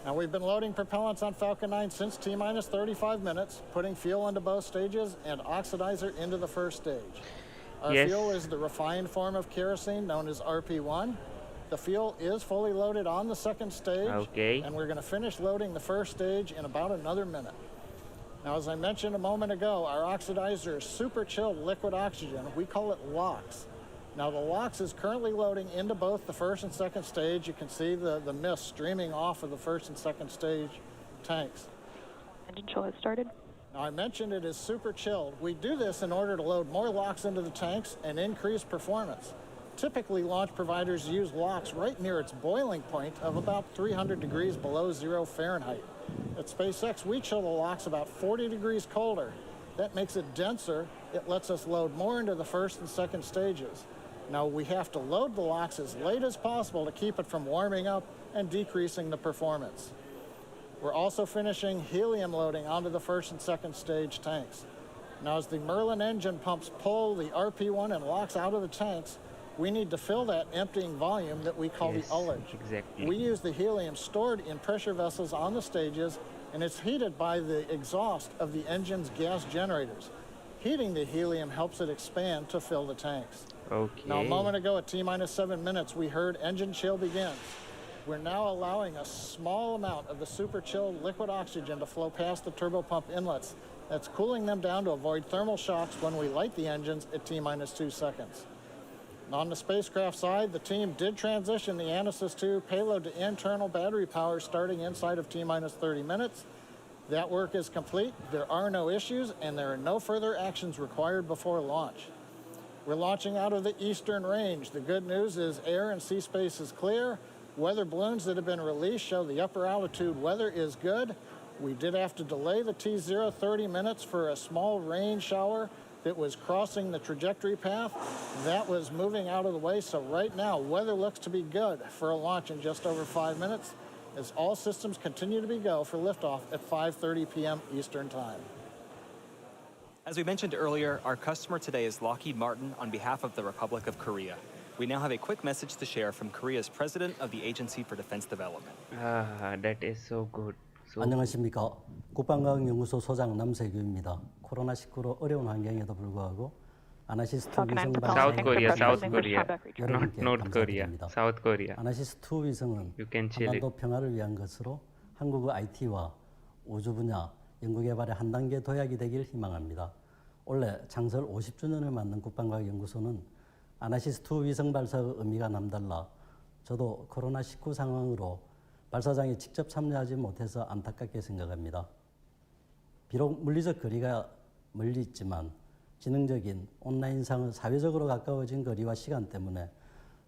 S3: Now, we've been loading propellants on Falcon 9 since T-minus 35 minutes, putting fuel into both stages and oxidizer into the first stage. Our fuel is the refined form of kerosene known as RP1. The fuel is fully loaded on the second stage, and we're going to finish loading the first stage in about another minute. Now, as I mentioned a moment ago, our oxidizer is super chilled liquid oxygen. We call it LOX. Now, the LOX is currently loading into both the first and second stage. You can see the mist streaming off of the first and second stage tanks.
S4: Engine chill has started.
S3: Now, I mentioned it is super chilled. We do this in order to load more LOX into the tanks and increase performance. Typically, launch providers use LOX right near its boiling point of about 300 degrees below 0 Fahrenheit. At SpaceX, we chill the LOX about 40 degrees colder. That makes it denser. It lets us load more into the first and second stages. Now, we have to load the LOX as late as possible to keep it from warming up and decreasing the performance. We're also finishing helium loading onto the first and second stage tanks. Now, as the Merlin engine pumps pull the RP1 and LOX out of the tanks, we need to fill that emptying volume that we call the ullage.
S1: Exactly.
S3: We use the helium stored in pressure vessels on the stages, and it's heated by the exhaust of the engine's gas generators. Heating the helium helps it expand to fill the tanks. Now, a moment ago at T-minus 7 minutes, we heard engine chill begin. We're now allowing a small amount of the super chilled liquid oxygen to flow past the turbopump inlets. That's cooling them down to avoid thermal shocks when we light the engines at T-minus 2 seconds. On the spacecraft side, the team did transition the ANASIS II payload to internal battery power starting inside of T-minus 30 minutes. That work is complete. There are no issues, and there are no further actions required before launch. We're launching out of the eastern range. The good news is air and sea space is clear. Weather balloons that have been released show the upper altitude weather is good. We did have to delay the T0 30 minutes for a small rain shower that was crossing the trajectory path. That was moving out of the way, so right now weather looks to be good for a launch in just over 5 minutes as all systems continue to be go for liftoff at 5:30 p.m. Eastern Time.
S2: As we mentioned earlier, our customer today is Lockheed Martin on behalf of the Republic of Korea. We now have a quick message to share from Korea's president of the Agency for Defense Development.
S1: That is so good.
S5: 안녕하십니까. 국방과학연구소 소장 남세규입니다. 코로나19로 어려운 환경에도 불구하고 아나시스 II 위성
S1: South Korea, South Korea, not
S5: 여러분께
S1: North Korea,
S5: 감사드립니다.
S1: South Korea.
S5: 아나시스 II 위성은
S1: You can chill it.
S5: 한반도 평화를 위한 것으로 한국의 IT와 우주 분야 연구개발의 한 단계 도약이 되길 희망합니다. 올해 창설 50주년을 맞는 국방과학연구소는 아나시스 II 위성 발사의 의미가 남달라 저도 코로나19 상황으로 발사장에 직접 참여하지 못해서 안타깝게 생각합니다. 비록 물리적 거리가 멀리 있지만 지능적인 온라인상의 사회적으로 가까워진 거리와 시간 때문에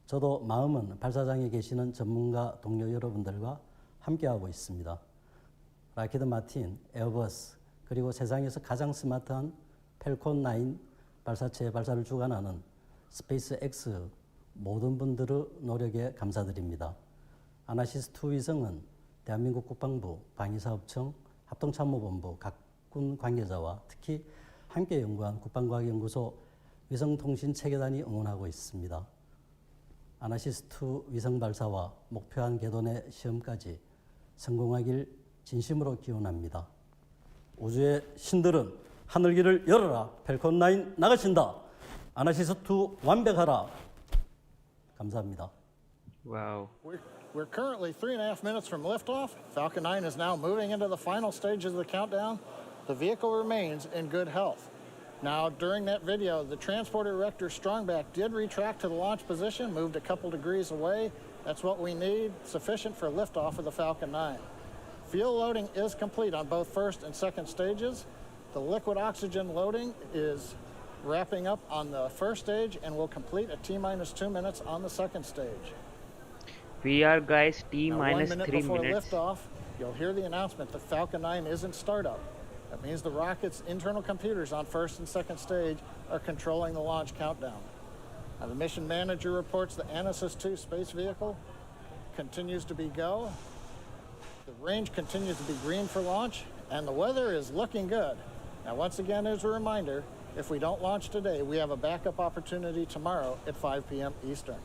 S5: 저도 마음은 발사장에 계시는 전문가 동료 여러분들과 함께하고 있습니다. 라키드 마틴, 에어버스, 그리고 세상에서 가장 스마트한 펠콘 9 발사체의 발사를 주관하는 스페이스X 모든 분들의 노력에 감사드립니다. 아나시스 II 위성은 대한민국 국방부, 방위사업청, 합동참모본부, 각군 관계자와 특히 함께 연구한 국방과학연구소 위성통신체계단이 응원하고 있습니다. 아나시스 II 위성 발사와 목표한 궤도내 시험까지 성공하길 진심으로 기원합니다. 우주의 신들은 하늘길을 열어라. 펠콘 9 나가신다. 아나시스 II 완벽하라. 감사합니다.
S1: Wow.
S3: We're currently 3.5 minutes from liftoff. Falcon 9 is now moving into the final stages of the countdown. The vehicle remains in good health. Now, during that video, the transporter erector strongback did retract to the launch position, moved a couple degrees away. That's what we need, sufficient for liftoff of the Falcon 9. Fuel loading is complete on both first and second stages. The liquid oxygen loading is wrapping up on the first stage and will complete at T-minus 2 minutes on the second stage.
S1: We are guys T
S3: Now,
S1: minus
S3: 1 minute
S1: 3
S3: before
S1: minutes.
S3: liftoff, you'll hear the announcement that Falcon 9 is in startup. That means the rocket's internal computers on first and second stage are controlling the launch countdown. Now, the mission manager reports the ANASIS II space vehicle continues to be go. The range continues to be green for launch, and the weather is looking good. Now, once again, as a reminder, if we don't launch today, we have a backup opportunity tomorrow at 5 p.m. Eastern.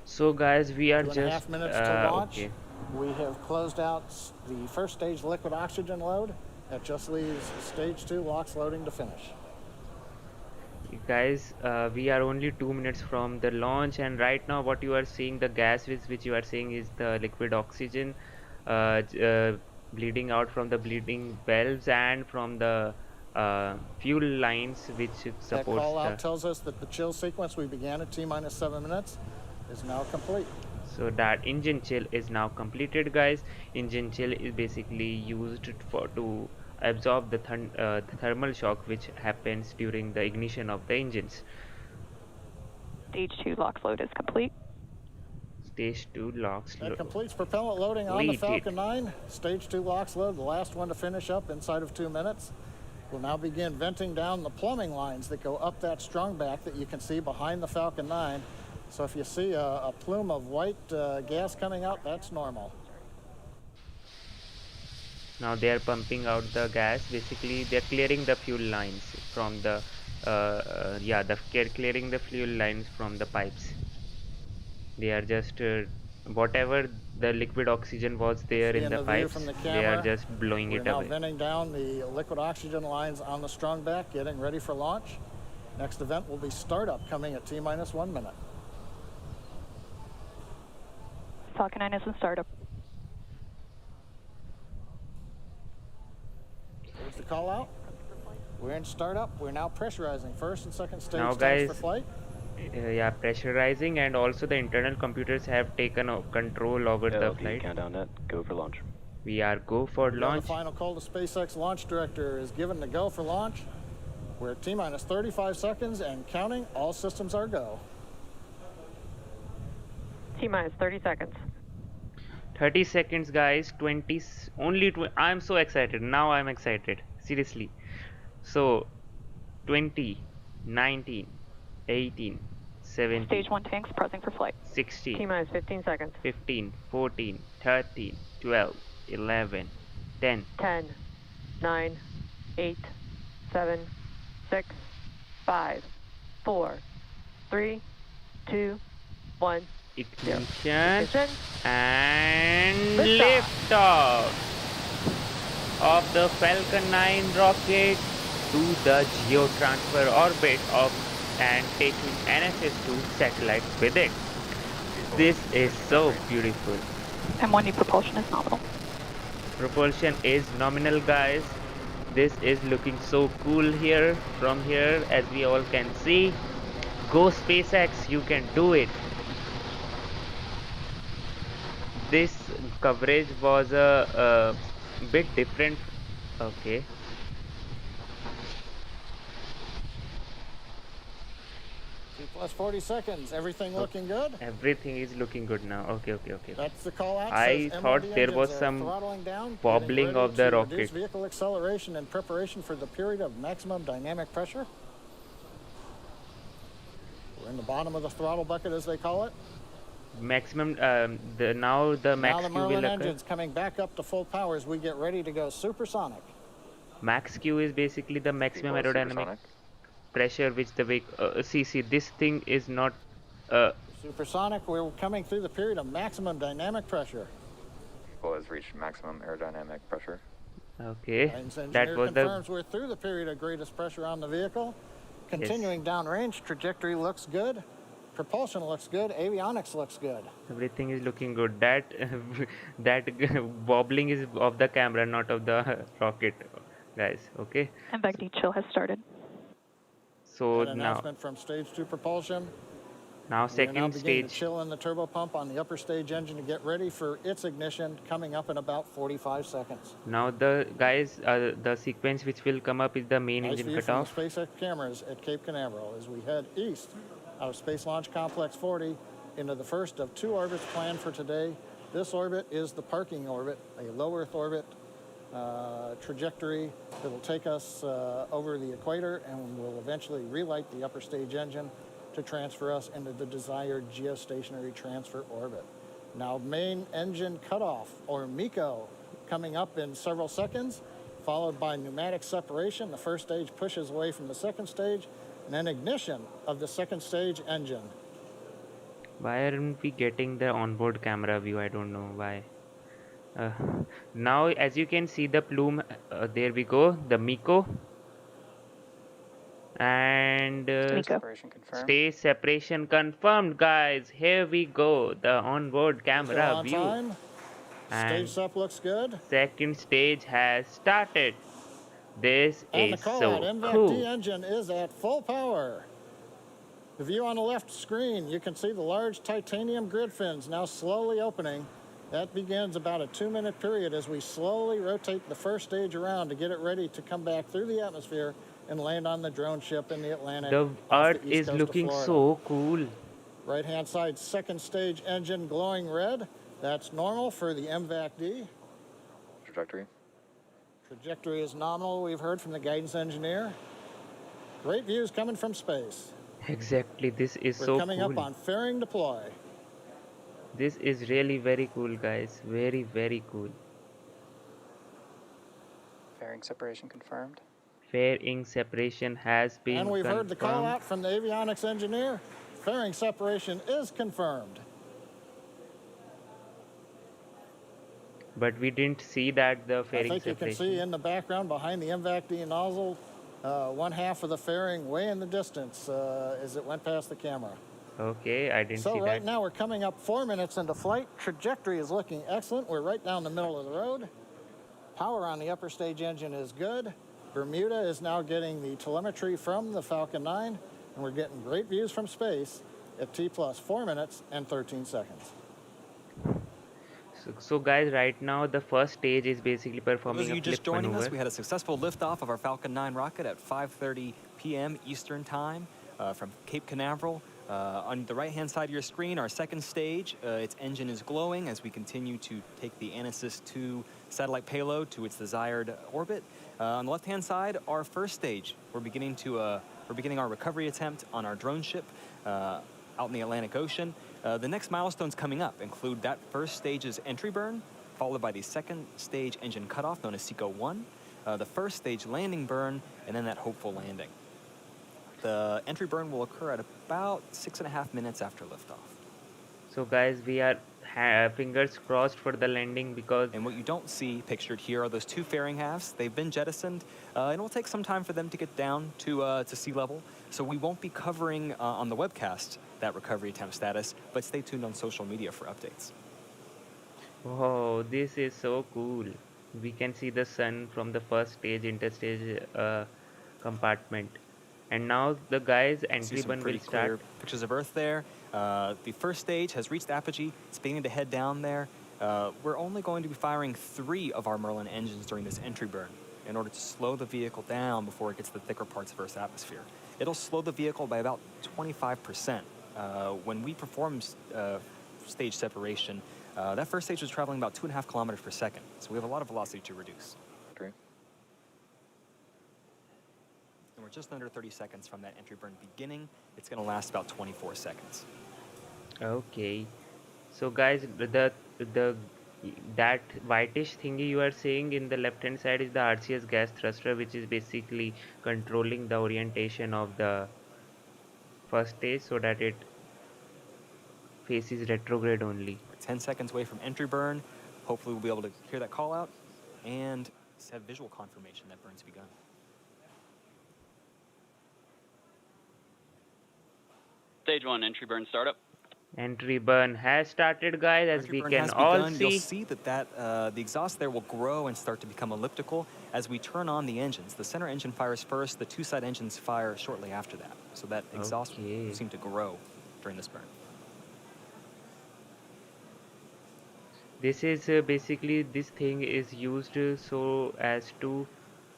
S1: So guys, we are
S3: 2.5 minutes to launch.
S1: okay.
S3: We have closed out the first stage liquid oxygen load. That just leaves stage 2 LOX loading to finish.
S1: Guys, we are only 2 minutes from the launch, and right now what you are seeing, the gas which you are seeing, is the liquid oxygen bleeding out from the bleeding valves and from the fuel lines which
S3: That
S1: supports
S3: call out
S1: the,
S3: tells us that the chill sequence we began at T-minus 7 minutes is now complete.
S1: so that engine chill is now completed, guys. Engine chill is basically used to absorb the thermal shock which happens during the ignition of the engines.
S4: Stage 2 LOX load is complete.
S1: Stage 2 LOX
S3: That
S1: load.
S3: completes propellant loading on the
S1: Completed.
S3: Falcon 9. Stage 2 LOX load, the last one to finish up inside of 2 minutes. We'll now begin venting down the plumbing lines that go up that strong back that you can see behind the Falcon 9. So if you see a plume of white gas coming out, that's normal.
S1: Now they are pumping out the gas. Basically, they're clearing the fuel lines from the clearing the fuel lines from the pipes. They are just whatever the liquid oxygen was there in the
S3: view
S1: pipes,
S3: from the
S1: they are
S3: camera,
S1: just blowing
S3: We're
S1: it
S3: now
S1: away.
S3: venting down the liquid oxygen lines on the strong back, getting ready for launch. Next event will be startup coming at T-minus 1 minute.
S4: Falcon 9 is in startup.
S3: Here's the call out. We're in startup. We're now pressurizing first and second stage
S1: Now,
S3: tanks
S1: guys,
S3: for flight.
S1: Pressurizing, and also the internal computers have taken control over the flight.
S6: Countdown net, go for launch.
S1: We are go for
S3: The
S1: launch.
S3: final call to SpaceX launch director is given to go for launch. We're at T-minus 35 seconds and counting. All systems are go.
S4: T-minus 30 seconds.
S1: 30 seconds, guys. 20 only. I'm so excited now. I'm excited, seriously. So 20, 19, 18, 17,
S4: Stage 1 tanks pressing for flight.
S1: 16,
S4: T-minus 15 seconds.
S1: 15, 14, 13, 12, 11, 10.
S4: 10, 9, 8, 7, 6, 5, 4, 3, 2, 1.
S1: Ignition
S4: Ignition.
S1: and
S4: Liftoff.
S1: liftoff of the Falcon 9 rocket to the geotransfer orbit of and taking ANASIS II satellite with it. This is so beautiful.
S4: M1D propulsion is nominal.
S1: Propulsion is nominal, guys. This is looking so cool here from here, as we all can see. Go SpaceX, you can do it. This coverage was a bit different. Okay.
S3: T-plus 40 seconds. Everything looking good?
S1: Everything is looking good now. Okay.
S3: That's the call out.
S1: I
S3: Says
S1: thought
S3: MOD
S1: there was
S3: engines are
S1: some
S3: throttling down,
S1: wobbling
S3: getting ready
S1: of the
S3: to
S1: rocket.
S3: reduce vehicle acceleration in preparation for the period of maximum dynamic pressure. We're in the bottom of the throttle bucket, as they call it.
S1: Maximum. Now the max
S3: Now the
S1: Q will
S3: Merlin
S1: occur.
S3: engine's coming back up to full power as we get ready to go supersonic.
S1: Max Q is basically the maximum
S6: Equals
S1: aerodynamic
S6: supersonic.
S1: pressure which the vehicle. See, this thing is not.
S3: Supersonic, we're coming through the period of maximum dynamic pressure.
S6: Vehicle has reached maximum aerodynamic pressure.
S1: Okay.
S3: Guidance
S1: That
S3: engineer
S1: was the.
S3: confirms we're through the period of greatest pressure on the vehicle. Continuing downrange, trajectory looks good. Propulsion looks good. Avionics looks good.
S1: Everything is looking good. That that wobbling is of the camera, not of the rocket, guys. Okay.
S4: And MOD chill has started.
S1: So
S3: An
S1: now
S3: announcement from stage 2 propulsion.
S1: now
S3: We're now
S1: second
S3: beginning to
S1: stage.
S3: chill in the turbo pump on the upper stage engine to get ready for its ignition coming up in about 45 seconds.
S1: Now the guys, the sequence which will come up is the main
S3: Nice
S1: engine
S3: view from
S1: cutoff.
S3: the SpaceX cameras at Cape Canaveral as we head east out of Space Launch Complex 40 into the first of 2 orbits planned for today. This orbit is the parking orbit, a low Earth orbit trajectory that will take us over the equator and will eventually relight the upper stage engine to transfer us into the desired geostationary transfer orbit. Now, main engine cutoff, or MECO, coming up in several seconds, followed by pneumatic separation. The first stage pushes away from the second stage, and then ignition of the second stage engine.
S1: Why aren't we getting the onboard camera view? I don't know why. Uh, Now, as you can see the plume, there we go, the MECO, and
S4: Nico.
S6: Separation confirmed.
S1: stage separation confirmed, guys. Here we go, the onboard
S3: Still
S1: camera
S3: on
S1: view,
S3: time.
S1: and
S3: Stage sep looks good.
S1: second stage has started. This
S3: And the
S1: is
S3: call-out
S1: so
S3: MVAC-D
S1: cool.
S3: engine is at full power. The view on the left screen, you can see the large titanium grid fins now slowly opening. That begins about a 2-minute period as we slowly rotate the first stage around to get it ready to come back through the atmosphere and land on the drone ship in the Atlantic.
S1: The
S3: off
S1: earth
S3: the east
S1: is
S3: coast of
S1: looking
S3: Florida.
S1: so cool.
S3: Right-hand side, second stage engine glowing red. That's normal for the MVAC-D.
S6: Trajectory.
S3: Trajectory is nominal, we've heard from the guidance engineer. Great views coming from space.
S1: Exactly, this is
S3: We're
S1: so
S3: coming
S1: cool.
S3: up on fairing deploy.
S1: This is really very cool, guys. Very, very cool.
S6: Fairing separation confirmed.
S1: Fairing separation has been
S3: And we've heard the call
S1: confirmed.
S3: out from the avionics engineer. Fairing separation is confirmed.
S1: But we didn't see that the
S3: I
S1: fairing
S3: think you can
S1: separation.
S3: see in the background behind the MVAC-D nozzle, one half of the fairing way in the distance as it went past the camera.
S1: Okay, I didn't
S3: So
S1: see
S3: right
S1: that.
S3: now we're coming up 4 minutes into flight. Trajectory is looking excellent. We're right down the middle of the road. Power on the upper stage engine is good. Bermuda is now getting the telemetry from the Falcon 9, and we're getting great views from space at T plus 4 minutes and 13 seconds.
S1: So guys, right now the first stage is basically
S2: For those
S1: performing
S2: of
S1: a
S2: you
S1: flip
S2: just joining
S1: maneuver.
S2: us, we had a successful liftoff of our Falcon 9 rocket at 5:30 p.m. Eastern Time from Cape Canaveral. On the right-hand side of your screen, our second stage, its engine is glowing as we continue to take the ANASIS II satellite payload to its desired orbit. On the left-hand side, our first stage. We're beginning our recovery attempt on our drone ship out in the Atlantic Ocean. The next milestones coming up include that first stage's entry burn, followed by the second stage engine cutoff, known as SECO 1, the first stage landing burn, and then that hopeful landing. The entry burn will occur at about 6.5 minutes after liftoff.
S1: So guys, we are fingers crossed for the landing, because
S2: And what you don't see pictured here are those two fairing halves. They've been jettisoned, and it will take some time for them to get down to sea level. So we won't be covering on the webcast that recovery attempt status, but stay tuned on social media for updates.
S1: oh, this is so cool. We can see the sun from the first stage interstage compartment. And now the guys entry
S2: See some
S1: burn will
S2: pretty clear
S1: start.
S2: pictures of Earth there. The first stage has reached apogee. It's beginning to head down there. We're only going to be firing 3 of our Merlin engines during this entry burn in order to slow the vehicle down before it gets to the thicker parts of Earth's atmosphere. It'll slow the vehicle by about 25%. When we perform stage separation, that first stage was traveling about 2.5 kilometers per second. So we have a lot of velocity to reduce.
S6: Trajectory.
S2: And we're just under 30 seconds from that entry burn beginning. It's going to last about 24 seconds.
S1: Okay. So guys, that whitish thingy you are seeing in the left hand side is the RCS gas thruster, which is basically controlling the orientation of the first stage so that it faces retrograde only.
S2: We're 10 seconds away from entry burn. Hopefully we'll be able to hear that call out and have visual confirmation that burn's begun.
S7: Stage 1 entry burn startup.
S1: Entry burn has started, guys, as
S2: Entry
S1: we
S2: burn
S1: can
S2: has
S1: all
S2: begun. You'll
S1: see.
S2: see that the exhaust there will grow and start to become elliptical as we turn on the engines. The center engine fires first, the 2 side engines fire shortly after that. So that exhaust
S1: Okay.
S2: will seem to grow during this burn.
S1: This is basically, this thing is used so as to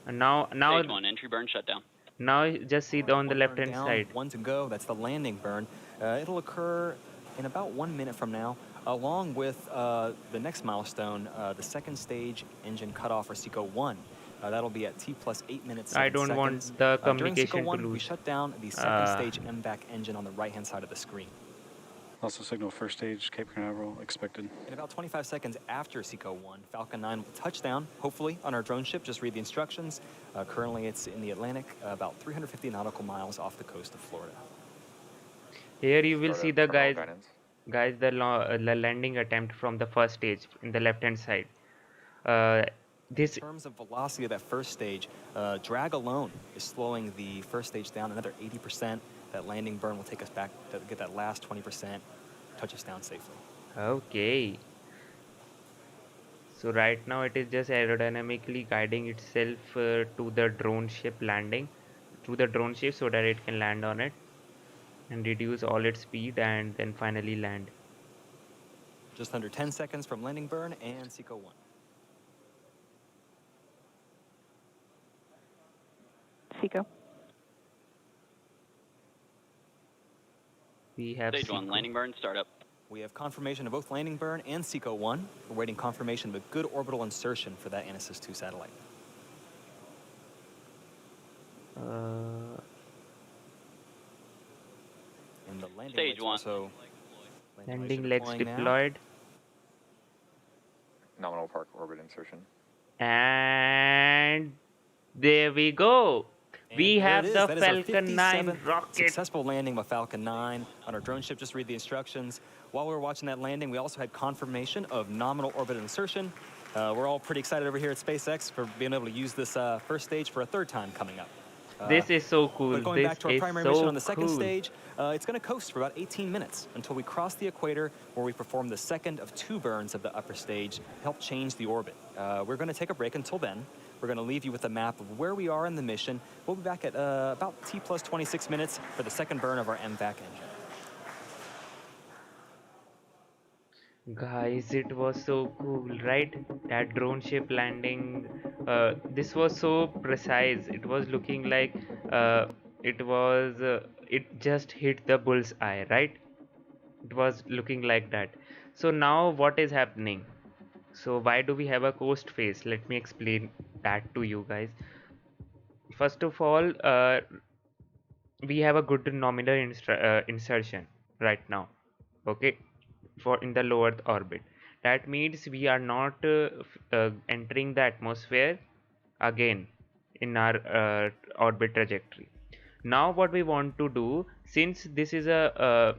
S1: now
S7: Stage 1 entry burn shutdown.
S1: now just see on the
S2: One
S1: left
S2: burn
S1: hand
S2: down,
S1: side.
S2: 1 to go. That's the landing burn. It'll occur in about 1 minute from now, along with the next milestone, the second stage engine cutoff for SECO 1. That'll be at T plus 8 minutes, 7
S1: I don't
S2: seconds.
S1: want the
S2: During SECO
S1: communication to
S2: 1, we
S1: lose.
S2: shut down the second stage MVAC engine on the right-hand side of the screen.
S8: Also signal first stage, Cape Canaveral, expected.
S2: In about 25 seconds after SECO 1, Falcon 9 will touch down, hopefully, on our drone ship. Just read the instructions. Currently, it's in the Atlantic, about 350 nautical miles off the coast of Florida.
S1: Here you will see the guys,
S6: guidance.
S1: the landing attempt from the first stage in the left hand side. This
S2: In terms of velocity of that first stage, drag alone is slowing the first stage down another 80%. That landing burn will take us back to get that last 20%, touch us down safely.
S1: Okay. So right now it is just aerodynamically guiding itself to the drone ship landing, to the drone ship, so that it can land on it and reduce all its speed and then finally land.
S2: Just under 10 seconds from landing burn and SECO 1.
S4: SECO.
S1: We have
S7: Stage 1,
S1: SECO.
S7: landing burn, startup.
S2: We have confirmation of both landing burn and SECO 1. We're waiting confirmation of a good orbital insertion for that ANASIS II satellite. And the landing
S7: Stage
S2: legs
S7: 1.
S2: also
S1: Landing legs deployed.
S6: Nominal park orbit insertion.
S1: And there we go. We have the Falcon 9 rocket.
S2: Successful landing of Falcon 9 on our drone ship. Just read the instructions. While we were watching that landing, we also had confirmation of nominal orbit insertion. We're all pretty excited over here at SpaceX for being able to use this first stage for a third time coming up.
S1: This is so cool.
S2: But going
S1: This
S2: back to our
S1: is
S2: primary
S1: so
S2: mission on the second
S1: cool.
S2: stage, it's going to coast for about 18 minutes until we cross the equator, where we perform the second of 2 burns of the upper stage, help change the orbit. We're going to take a break until then. We're going to leave you with a map of where we are in the mission. We'll be back at about T plus 26 minutes for the second burn of our MVAC engine.
S1: Guys, it was so cool, right? That drone ship landing, this was so precise. It was looking like it just hit the bull's eye, right? It was looking like that. So now what is happening? So why do we have a coast phase? Let me explain that to you guys. First of all, we have a good nominal insertion right now, okay, for in the low earth orbit. That means we are not entering the atmosphere again in our orbit trajectory. Now what we want to do, since this is a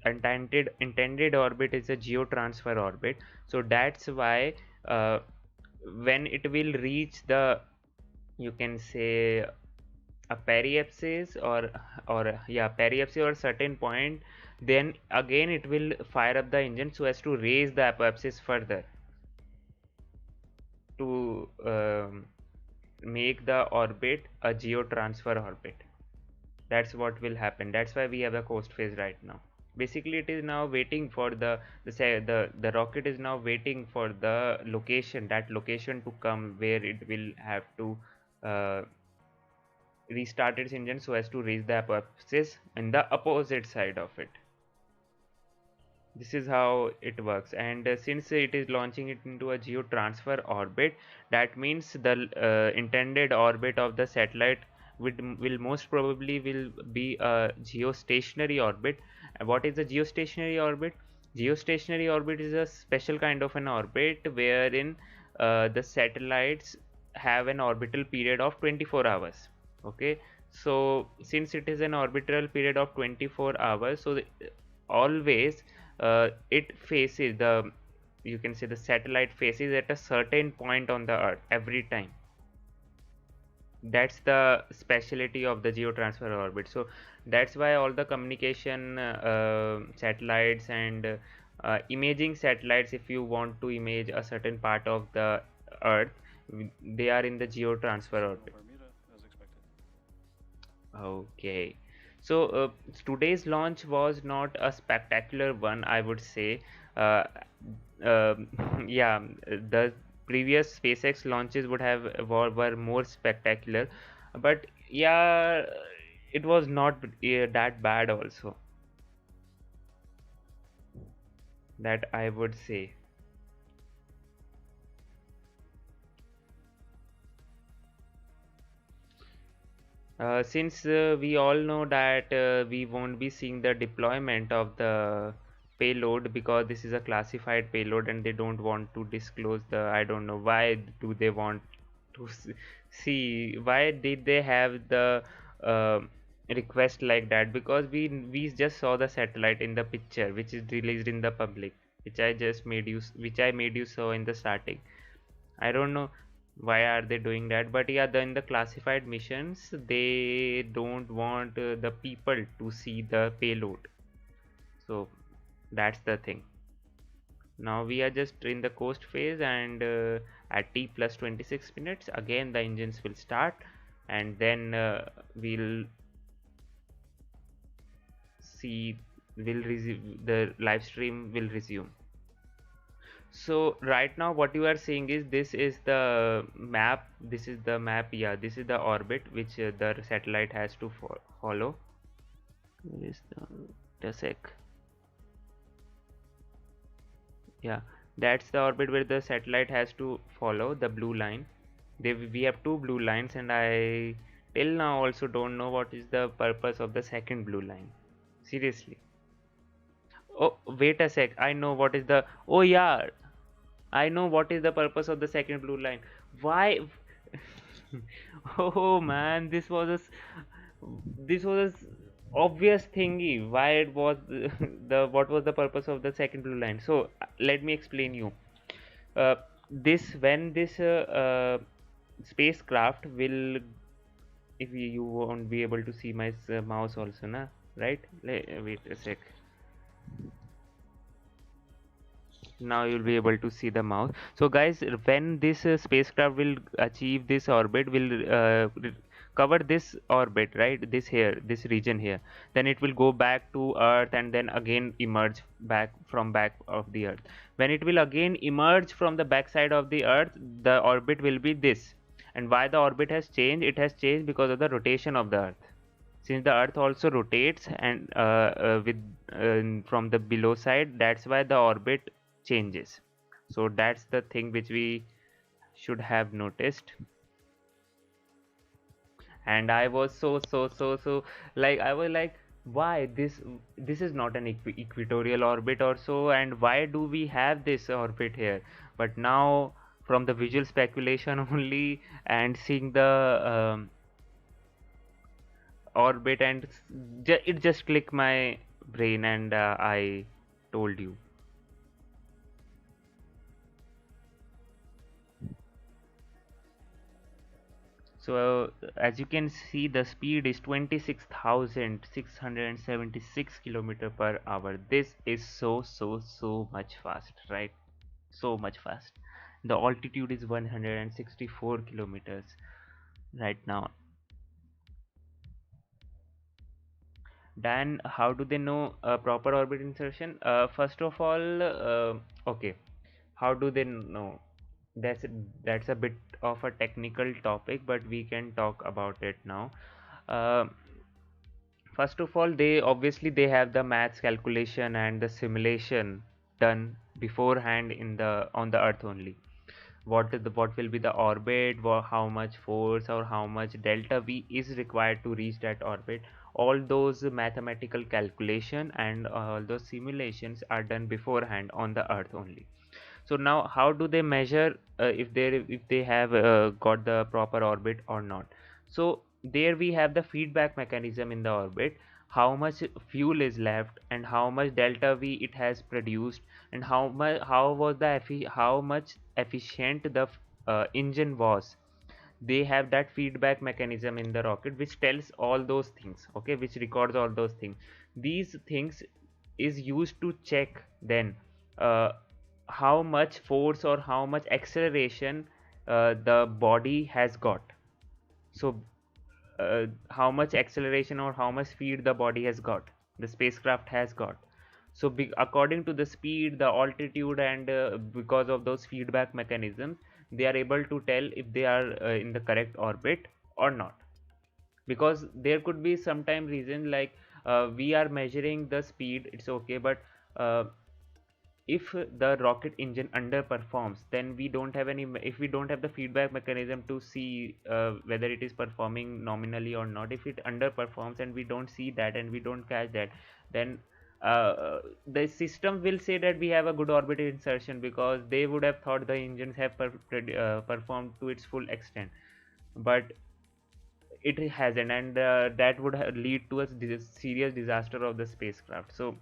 S1: intended orbit is a geotransfer orbit, so that's why when it will reach the, you can say, a periapsis or periapsis or certain point, then again it will fire up the engine so as to raise the apoapsis further to make the orbit a geotransfer orbit. That's what will happen. That's why we have a coast phase right now. Basically it is now waiting for the rocket is now waiting for the location, that location to come where it will have to restart its engine so as to raise the apoapsis in the opposite side of it. This is how it works. And since it is launching it into a geotransfer orbit, that means the intended orbit of the satellite will most probably will be a geostationary orbit. What is a geostationary orbit? Geostationary orbit is a special kind of an orbit wherein the satellites have an orbital period of 24 hours. Okay, so since it is an orbital period of 24 hours, so always it faces the, you can say, the satellite faces at a certain point on the earth every time. That's the speciality of the geotransfer orbit. So that's why all the communication satellites and imaging satellites, if you want to image a certain part of the earth, they are in the geotransfer orbit. Okay, so today's launch was not a spectacular one, I would say. Yeah, the previous SpaceX launches were more spectacular, but yeah, it was not that bad also. that I would say. Since we all know that we won't be seeing the deployment of the payload because this is a classified payload and they don't want to disclose the, I don't know why do they want to see, why did they have the uh, request like that, because we just saw the satellite in the picture which is released in the public, which I made you saw in the starting. I don't know why are they doing that, but yeah, in the classified missions they don't want the people to see the payload, so that's the thing. Now we are just in the coast phase, and at t plus 26 minutes again the engines will start, and then we'll see, will resume, the live stream will resume. So right now what you are seeing is, this is the map, yeah, this is the orbit which the satellite has to follow. Where is the sec? Yeah, that's the orbit where the satellite has to follow, the blue line. We have two blue lines, and I till now also don't know what is the purpose of the second blue line, seriously. Oh, wait a sec, I know what is the, oh yeah, I know what is the purpose of the second blue line. Why? Oh man, this was a obvious thingy. Why it was the what was the purpose of the second blue line? So let me explain you. This when this spacecraft will, if you won't be able to see my mouse also, na, right? Wait a sec. Now you'll be able to see the mouse. So guys, when this spacecraft will achieve this orbit, will cover this orbit, right, this region here, then it will go back to earth and then again emerge back of the earth. When it will again emerge from the backside of the earth, the orbit will be this. And why the orbit has changed? It has changed because of the rotation of the earth, since the earth also rotates, and with from the below side, that's why the orbit changes. So that's the thing which we should have noticed. And I was so like, I was like, why this is not an equatorial orbit or so, and why do we have this orbit here? But now from the visual speculation only, and seeing the orbit, and it just clicked my brain, and I told you. So as you can see, the speed is 26,676 kilometer per hour. This is so much fast, right? So much fast. The altitude is 164 kilometers right now. Then how do they know proper orbit insertion? First of all, okay, how do they know? that's that's a bit of a technical topic, but we can talk about it now. uh, First of all, they have the maths calculation and the simulation done beforehand on the earth only. What will be the orbit, how much force or how much delta v is required to reach that orbit. All those mathematical calculation and all those simulations are done beforehand on the earth only. So now how do they measure if they have got the proper orbit or not? So there we have the feedback mechanism in the orbit, how much fuel is left and how much delta v it has produced, and how much efficient the engine was. They have that feedback mechanism in the rocket which tells all those things, okay, which records all those things. These things is used to check then uh, how much force or how much acceleration the body has got. So how much acceleration or how much speed the body has got, the spacecraft has got. So according to the speed, the altitude, and because of those feedback mechanisms, they are able to tell if they are in the correct orbit or not. Because there could be sometime reason like we are measuring the speed, it's okay, but if the rocket engine underperforms, then we don't have any, if we don't have the feedback mechanism to see whether it is performing nominally or not. If it underperforms and we don't see that and we don't catch that, then the system will say that we have a good orbit insertion, because they would have thought the engines have performed to its full extent, but it hasn't, and that would lead to a serious disaster of the spacecraft. So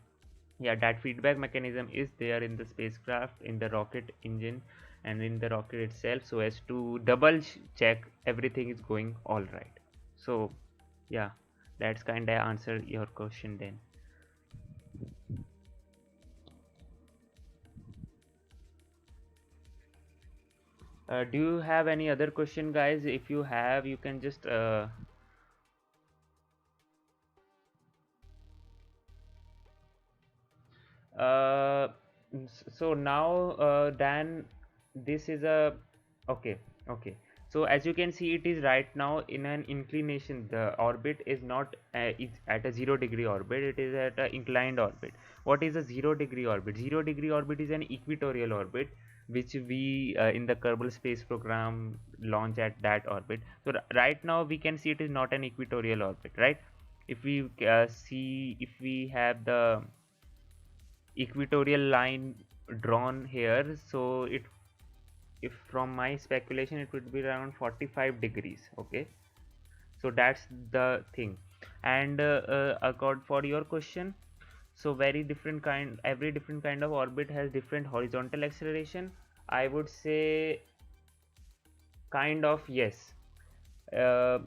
S1: yeah, that feedback mechanism is there in the spacecraft, in the rocket engine and in the rocket itself, so as to double check everything is going all right. So yeah, that's kind of answer your question then. Do you have any other question, guys? If you have, you can just uh, so now Dan, this is a okay. So as you can see, it is right now in an inclination. The orbit is not is at a 0-degree orbit, it is at an inclined orbit. What is a 0-degree orbit? 0-degree orbit is an equatorial orbit, which we in the Kerbal Space Program launch at that orbit. So right now we can see it is not an equatorial orbit, right? If we see, if we have the equatorial line drawn here, so it, if from my speculation, it would be around 45 degrees. Okay, so that's the thing. And accord for your question, so very different kind, every different kind of orbit has different horizontal acceleration. I would say kind of yes, uh,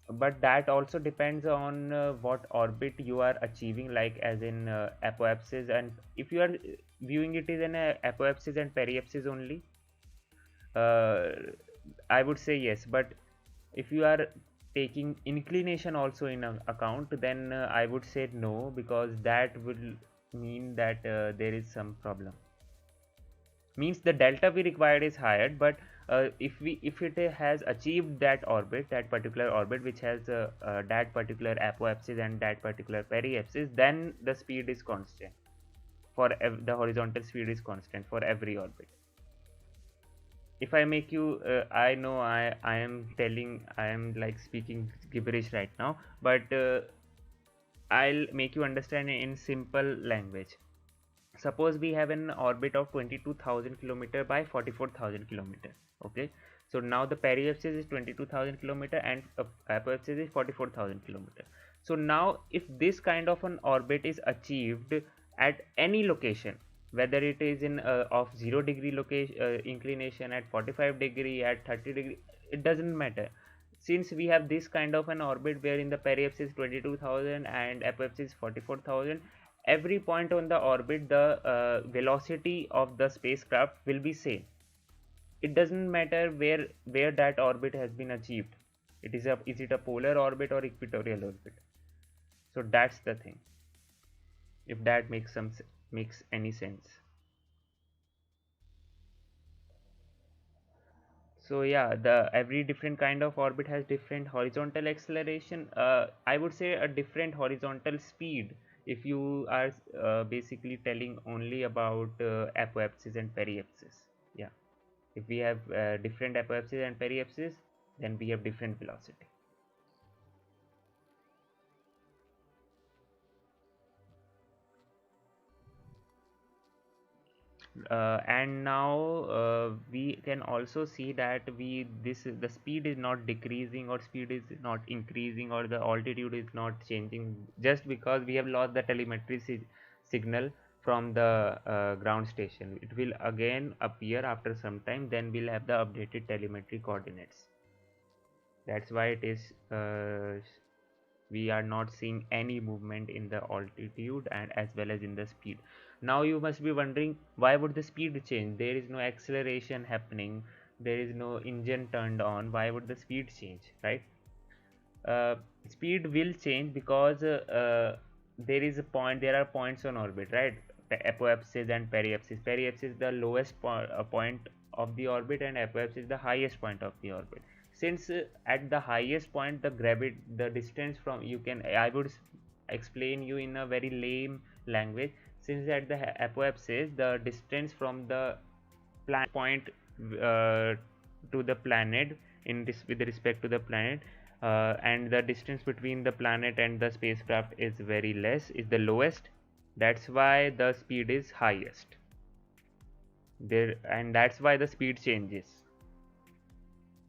S1: but that also depends on what orbit you are achieving, like as in apoapsis, and if you are viewing it is in apoapsis and periapsis only, uh, I would say yes. But if you are taking inclination also in account, then I would say no, because that will mean that there is some problem. Means the delta we required is higher, but if it has achieved that orbit, that particular orbit which has that particular apoapsis and that particular periapsis, then the speed is constant for the horizontal speed is constant for every orbit. If I make you I know I am telling, I am like speaking gibberish right now, but I'll make you understand in simple language. Suppose we have an orbit of 22,000 kilometer by 44,000 kilometer. Okay, so now the periapsis is 22,000 kilometer and apoapsis is 44,000 kilometer. So now if this kind of an orbit is achieved at any location, whether it is in of 0-degree location inclination, at 45 degree, at 30 degree, it doesn't matter. Since we have this kind of an orbit wherein the periapsis is 22,000 and apoapsis is 44,000, every point on the orbit, the velocity of the spacecraft will be same. It doesn't matter where that orbit has been achieved. Is it a polar orbit or equatorial orbit? So that's the thing, if that makes any sense. So yeah, the every different kind of orbit has different horizontal acceleration, I would say a different horizontal speed, if you are basically telling only about apoapsis and periapsis. Yeah, if we have different apoapsis and periapsis, then we have different velocity. And now we can also see that the speed is not decreasing or speed is not increasing or the altitude is not changing just because we have lost the telemetry signal from the ground station. It will again appear after some time, then we'll have the updated telemetry coordinates. That's why it is we are not seeing any movement in the altitude and as well as in the speed. Now you must be wondering, why would the speed change? There is no acceleration happening, there is no engine turned on, why would the speed change, right? Speed will change because there are points on orbit, right? Apoapsis and periapsis. Periapsis is the lowest point of the orbit and apoapsis is the highest point of the orbit. Since at the highest point the distance from, I would explain you in a very lame language. since at the apoapsis the distance from the point to the planet in this with respect to the planet and the distance between the planet and the spacecraft is very less, is the lowest. That's why the speed is highest there, and that's why the speed changes.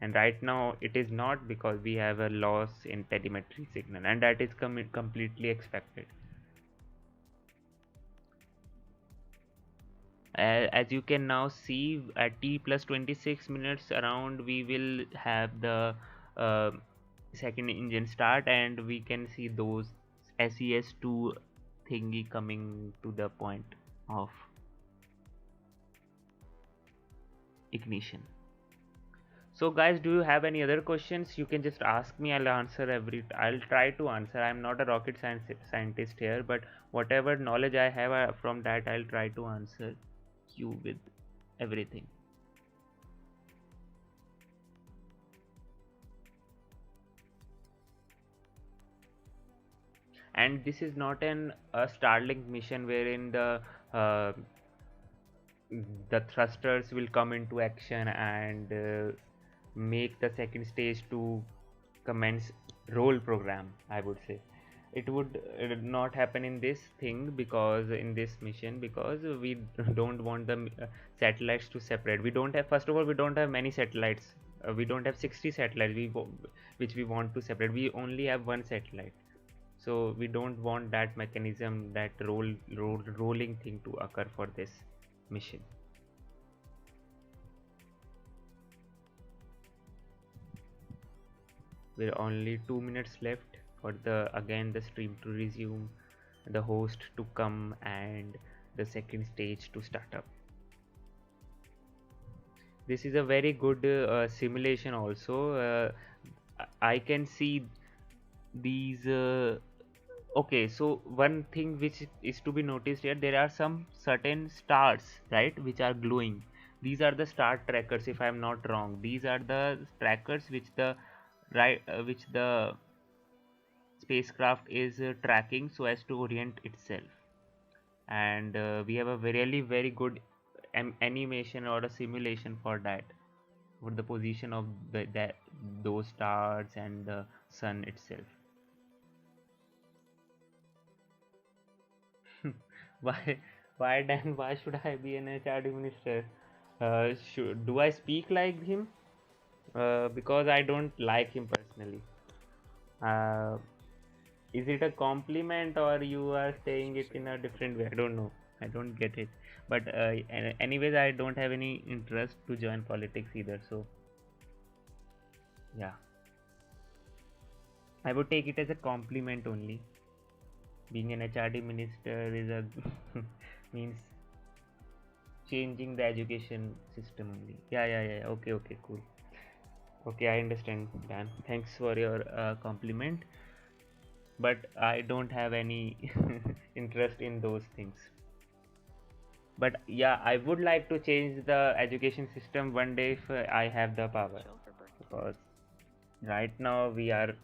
S1: And right now it is not, because we have a loss in telemetry signal, and that is completely expected. As you can now see, at t plus 26 minutes around, we will have the second engine start, and we can see those SES2 thingy coming to the point of ignition. So guys, do you have any other questions? You can just ask me. I'll try to answer. I'm not a rocket scientist here, but whatever knowledge I have from that, I'll try to answer you with everything. And this is not a Starlink mission wherein the thrusters will come into action and make the second stage to commence roll program. I would say it would not happen in this thing, because in this mission, because we don't want the satellites to separate. We don't have, first of all, we don't have many satellites. We don't have 60 satellites which we want to separate. We only have one satellite, so we don't want that mechanism, that rolling thing to occur for this mission. We're only 2 minutes left for the stream to resume, the host to come, and the second stage to start up. This is a very good simulation also. I can see these okay, so one thing which is to be noticed here, there are some certain stars, right, which are glowing. These are the star trackers, if I am not wrong. These are the trackers which the spacecraft is tracking so as to orient itself. And we have a really very good animation or a simulation for that, for the position of those stars and the sun itself. why Dan, why should I be an HRD minister? Do I speak like him? Because I don't like him personally. Is it a compliment, or you are saying it in a different way? I don't know. I don't get it. But anyways, I don't have any interest to join politics either. So yeah, I would take it as a compliment only. Being an HRD minister is a means changing the education system only. Yeah. Okay, cool. Okay, I understand, Dan. Thanks for your compliment. But I don't have any interest in those things. But yeah, I would like to change the education system one day if I have the power. Because right now we are,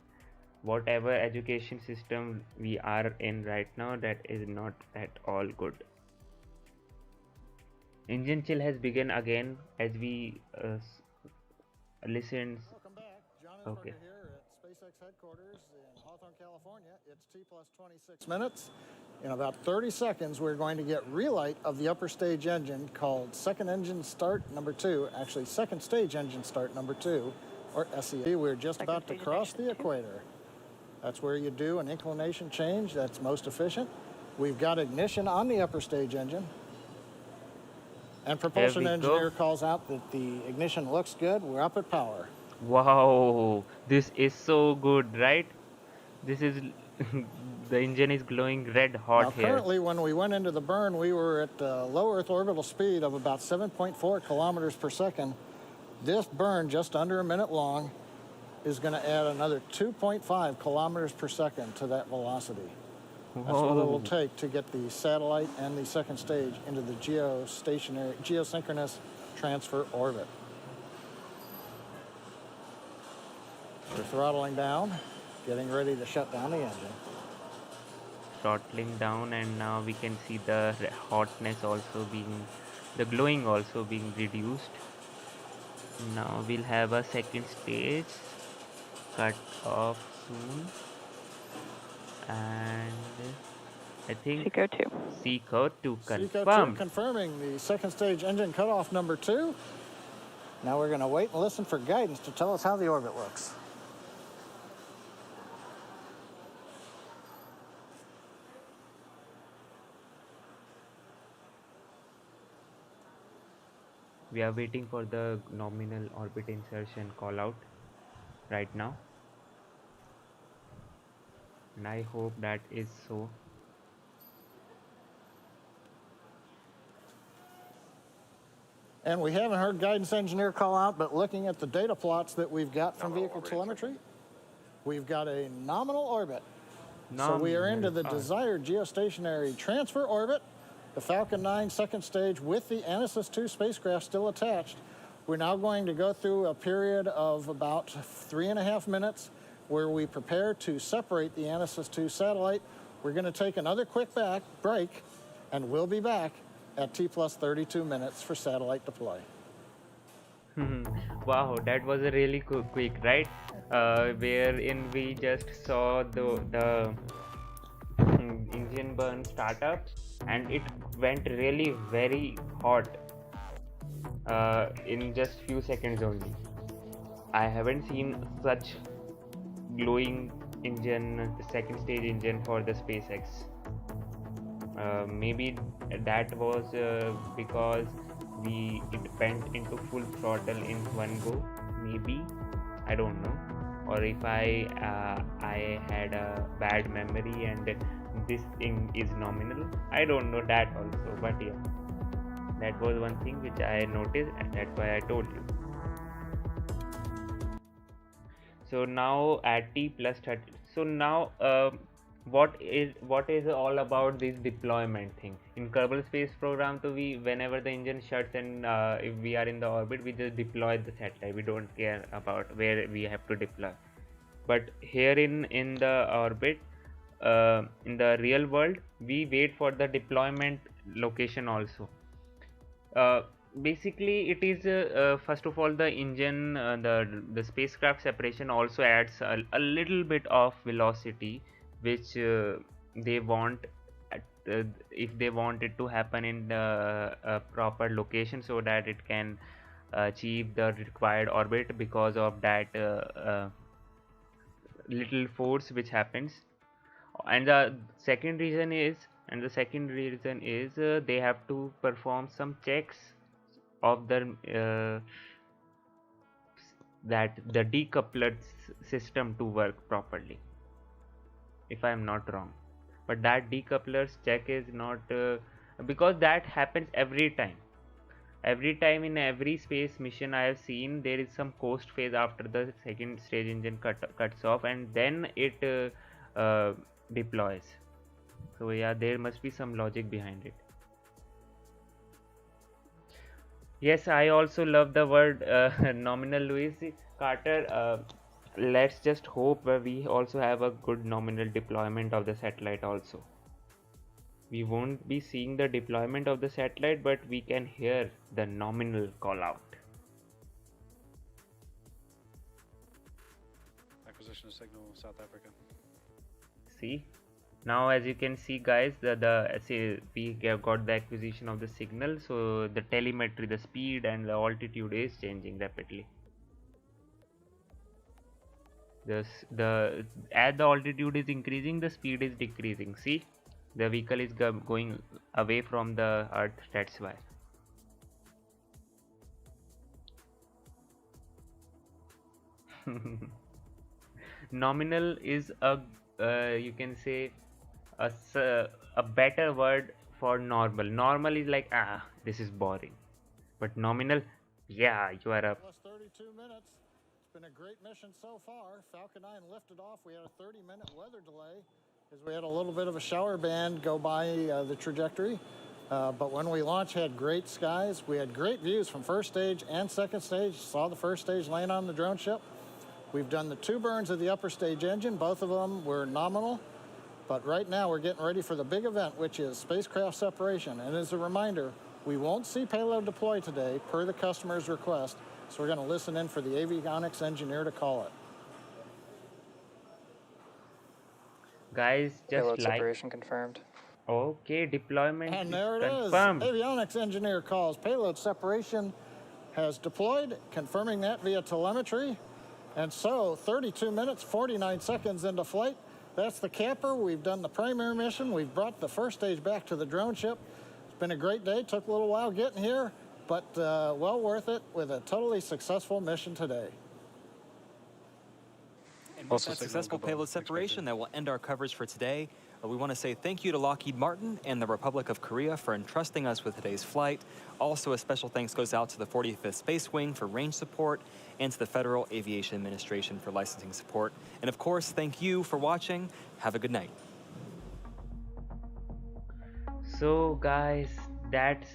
S1: whatever education system we are in right now, that is not at all good. Engine chill has begun again as we listen.
S3: Welcome back. John
S1: Okay.
S3: Here at SpaceX headquarters in Hawthorne, California. It's T plus 26 minutes. In about 30 seconds, we're going to get relight of the upper stage engine called second engine start number 2, actually second stage engine start number 2, or SEA. We're just about to cross the equator. That's where you do an inclination change that's most efficient. We've got ignition on the upper stage engine. And propulsion engineer calls out that the ignition looks good. We're up at power.
S1: Wow, this is so good, right? This is the engine is glowing red hot
S3: now,
S1: here.
S3: Currently, when we went into the burn, we were at low Earth orbital speed of about 7.4 kilometers per second. This burn, just under a minute long, is going to add another 2.5 kilometers per second to that velocity. That's what it will take to get the satellite and the second stage into the geosynchronous transfer orbit. We're throttling down, getting ready to shut down the engine.
S1: throttling down, and now we can see the hotness also being, the glowing also being reduced. Now we'll have a second stage cut off soon, and I think
S4: Seco 2.
S1: Seco 2
S3: Seco 2
S1: confirmed.
S3: confirming the second stage engine cutoff number 2. Now we're going to wait and listen for guidance to tell us how the orbit looks.
S1: We are waiting for the nominal orbit insertion call out right now, and I hope that is so.
S3: And we haven't heard guidance engineer call out, but looking at the data plots that we've got from
S6: Nominal
S3: vehicle
S6: orbit
S3: telemetry, we've got a nominal orbit. So we are
S1: Nominal.
S3: into the desired geostationary transfer orbit. The Falcon 9 second stage with the ANASIS II spacecraft still attached. We're now going to go through a period of about 3.5 minutes where we prepare to separate the ANASIS II satellite. We're going to take another quick break, and we'll be back at T plus 32 minutes for satellite deploy.
S1: Wow, that was a really quick, right? Wherein we just saw the engine burn startup, and it went really very hot in just few seconds only. I haven't seen such glowing engine, the second stage engine for the SpaceX. Maybe that was because it went into full throttle in one go. Maybe, I don't know. Or if I had a bad memory and this thing is nominal. I don't know that also, but yeah, that was one thing which I noticed, and that's why I told you. So now at T plus 30. So now what is all about this deployment thing in Kerbal Space Program? So whenever the engine shuts and if we are in the orbit, we just deploy the satellite. We don't care about where we have to deploy. But here in the orbit, in the real world, we wait for the deployment location also. Basically, it is first of all the engine, the spacecraft separation also adds a little bit of velocity, which they want if they want it to happen in the proper location, so that it can achieve the required orbit because of that little force which happens. And the second reason is they have to perform some checks of the that the decoupled system to work properly, if I am not wrong. But that decoupler's check is not because that happens every time in every space mission I have seen. There is some coast phase after the second stage engine cuts off, and then it deploys. So yeah, there must be some logic behind it. Yes, I also love the word nominal, Louis Carter. Let's just hope we also have a good nominal deployment of the satellite also. We won't be seeing the deployment of the satellite, but we can hear the nominal call out.
S8: Acquisition of signal, South Africa.
S1: See, now as you can see, guys, we have got the acquisition of the signal, so the telemetry, the speed and the altitude is changing rapidly. As the altitude is increasing, the speed is decreasing. See, the vehicle is going away from the Earth. That's why. Nominal is a you can say a better word for normal. Normal is like, this is boring, but nominal, yeah, you are up.
S3: Plus 32 minutes. It's been a great mission so far. Falcon 9 lifted off. We had a 30-minute weather delay as we had a little bit of a shower band go by the trajectory. But when we launched, had great skies. We had great views from first stage and second stage. Saw the first stage land on the drone ship. We've done the 2 burns of the upper stage engine. Both of them were nominal. But right now we're getting ready for the big event, which is spacecraft separation. And as a reminder, we won't see payload deploy today per the customer's request, so we're going to listen in for the avionics engineer to call it.
S1: Guys, just
S6: Payload
S1: like,
S6: separation confirmed.
S1: okay, deployment
S3: And
S1: is
S3: there it is.
S1: confirmed.
S3: Avionics engineer calls payload separation has deployed, confirming that via telemetry. And so 32 minutes, 49 seconds into flight. That's the camper. We've done the primary mission. We've brought the first stage back to the drone ship. It's been a great day. Took a little while getting here, but well worth it with a totally successful mission today.
S2: And with
S8: Also
S2: that
S8: signal
S2: successful
S8: goodbye.
S2: payload separation, that will end our coverage for today. We want to say thank you to Lockheed Martin and the Republic of Korea for entrusting us with today's flight. Also, a special thanks goes out to the 45th Space Wing for range support and to the Federal Aviation Administration for licensing support. And of course, thank you for watching. Have a good night.
S1: So guys, that's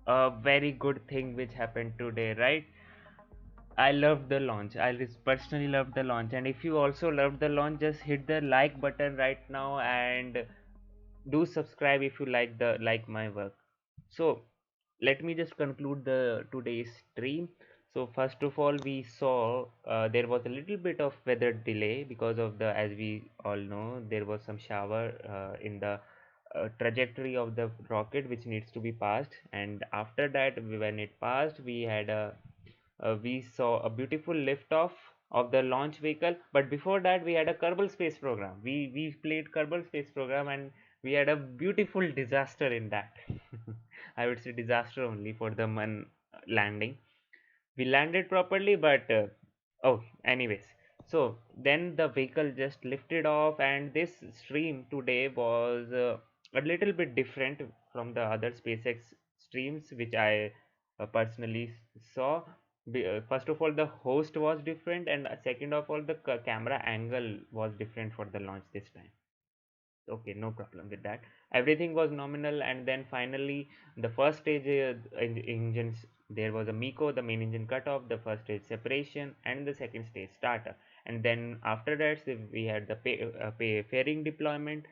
S1: a very good thing which happened today, right? I loved the launch. Personally loved the launch, and if you also loved the launch, just hit the like button right now and do subscribe if you like my work. So let me just conclude the today's stream. So first of all, we saw there was a little bit of weather delay because of the, as we all know, there was some shower in the trajectory of the rocket which needs to be passed, and after that when it passed we saw a beautiful liftoff of the launch vehicle. But before that we had a Kerbal space program. We played Kerbal space program, and we had a beautiful disaster in that. I would say disaster only for the landing. We landed properly, but oh, anyways. So then the vehicle just lifted off, and this stream today was a little bit different from the other SpaceX streams which I personally saw. First of all, the host was different, and second of all, the camera angle was different for the launch this time. Okay, no problem with that. Everything was nominal, and then finally the first stage engines, there was a MECO, the main engine cutoff, the first stage separation, and the second stage startup. And then after that we had the fairing deployment,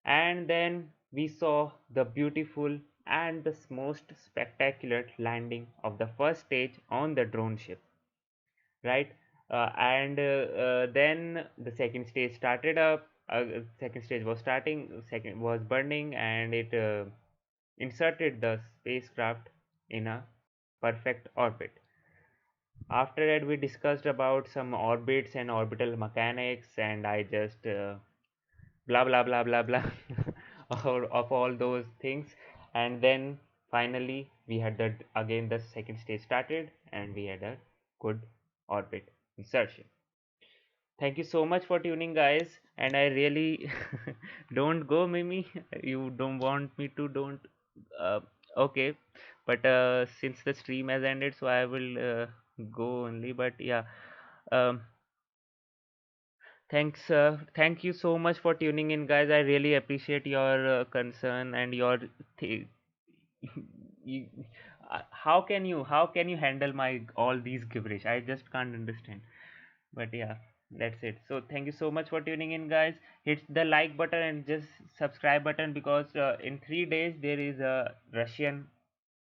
S1: and then we saw the beautiful and the most spectacular landing of the first stage on the drone ship, right? And then the second stage started up. Second stage was starting, second was burning, and it inserted the spacecraft in a perfect orbit. After that we discussed about some orbits and orbital mechanics, and I just blah blah blah blah blah of all those things. And then finally we had the again the second stage started, and we had a good orbit insertion. Thank you so much for tuning, guys, and I really don't go, Mimi. You don't want me to, don't. uh, okay, but since the stream has ended, so I will go only. But yeah, um, thank you so much for tuning in, guys. I really appreciate your concern and your th- you, how can you handle my all these gibberish? I just can't understand. But yeah, that's it. So thank you so much for tuning in, guys. Hit the like button and just subscribe button, because in 3 days there is a Russian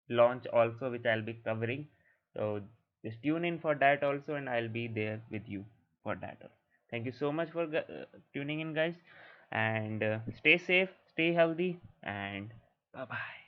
S1: launch also which I'll be covering. So just tune in for that also, and I'll be there with you for that also. Thank you so much for tuning in, guys, and stay safe, stay healthy, and bye bye.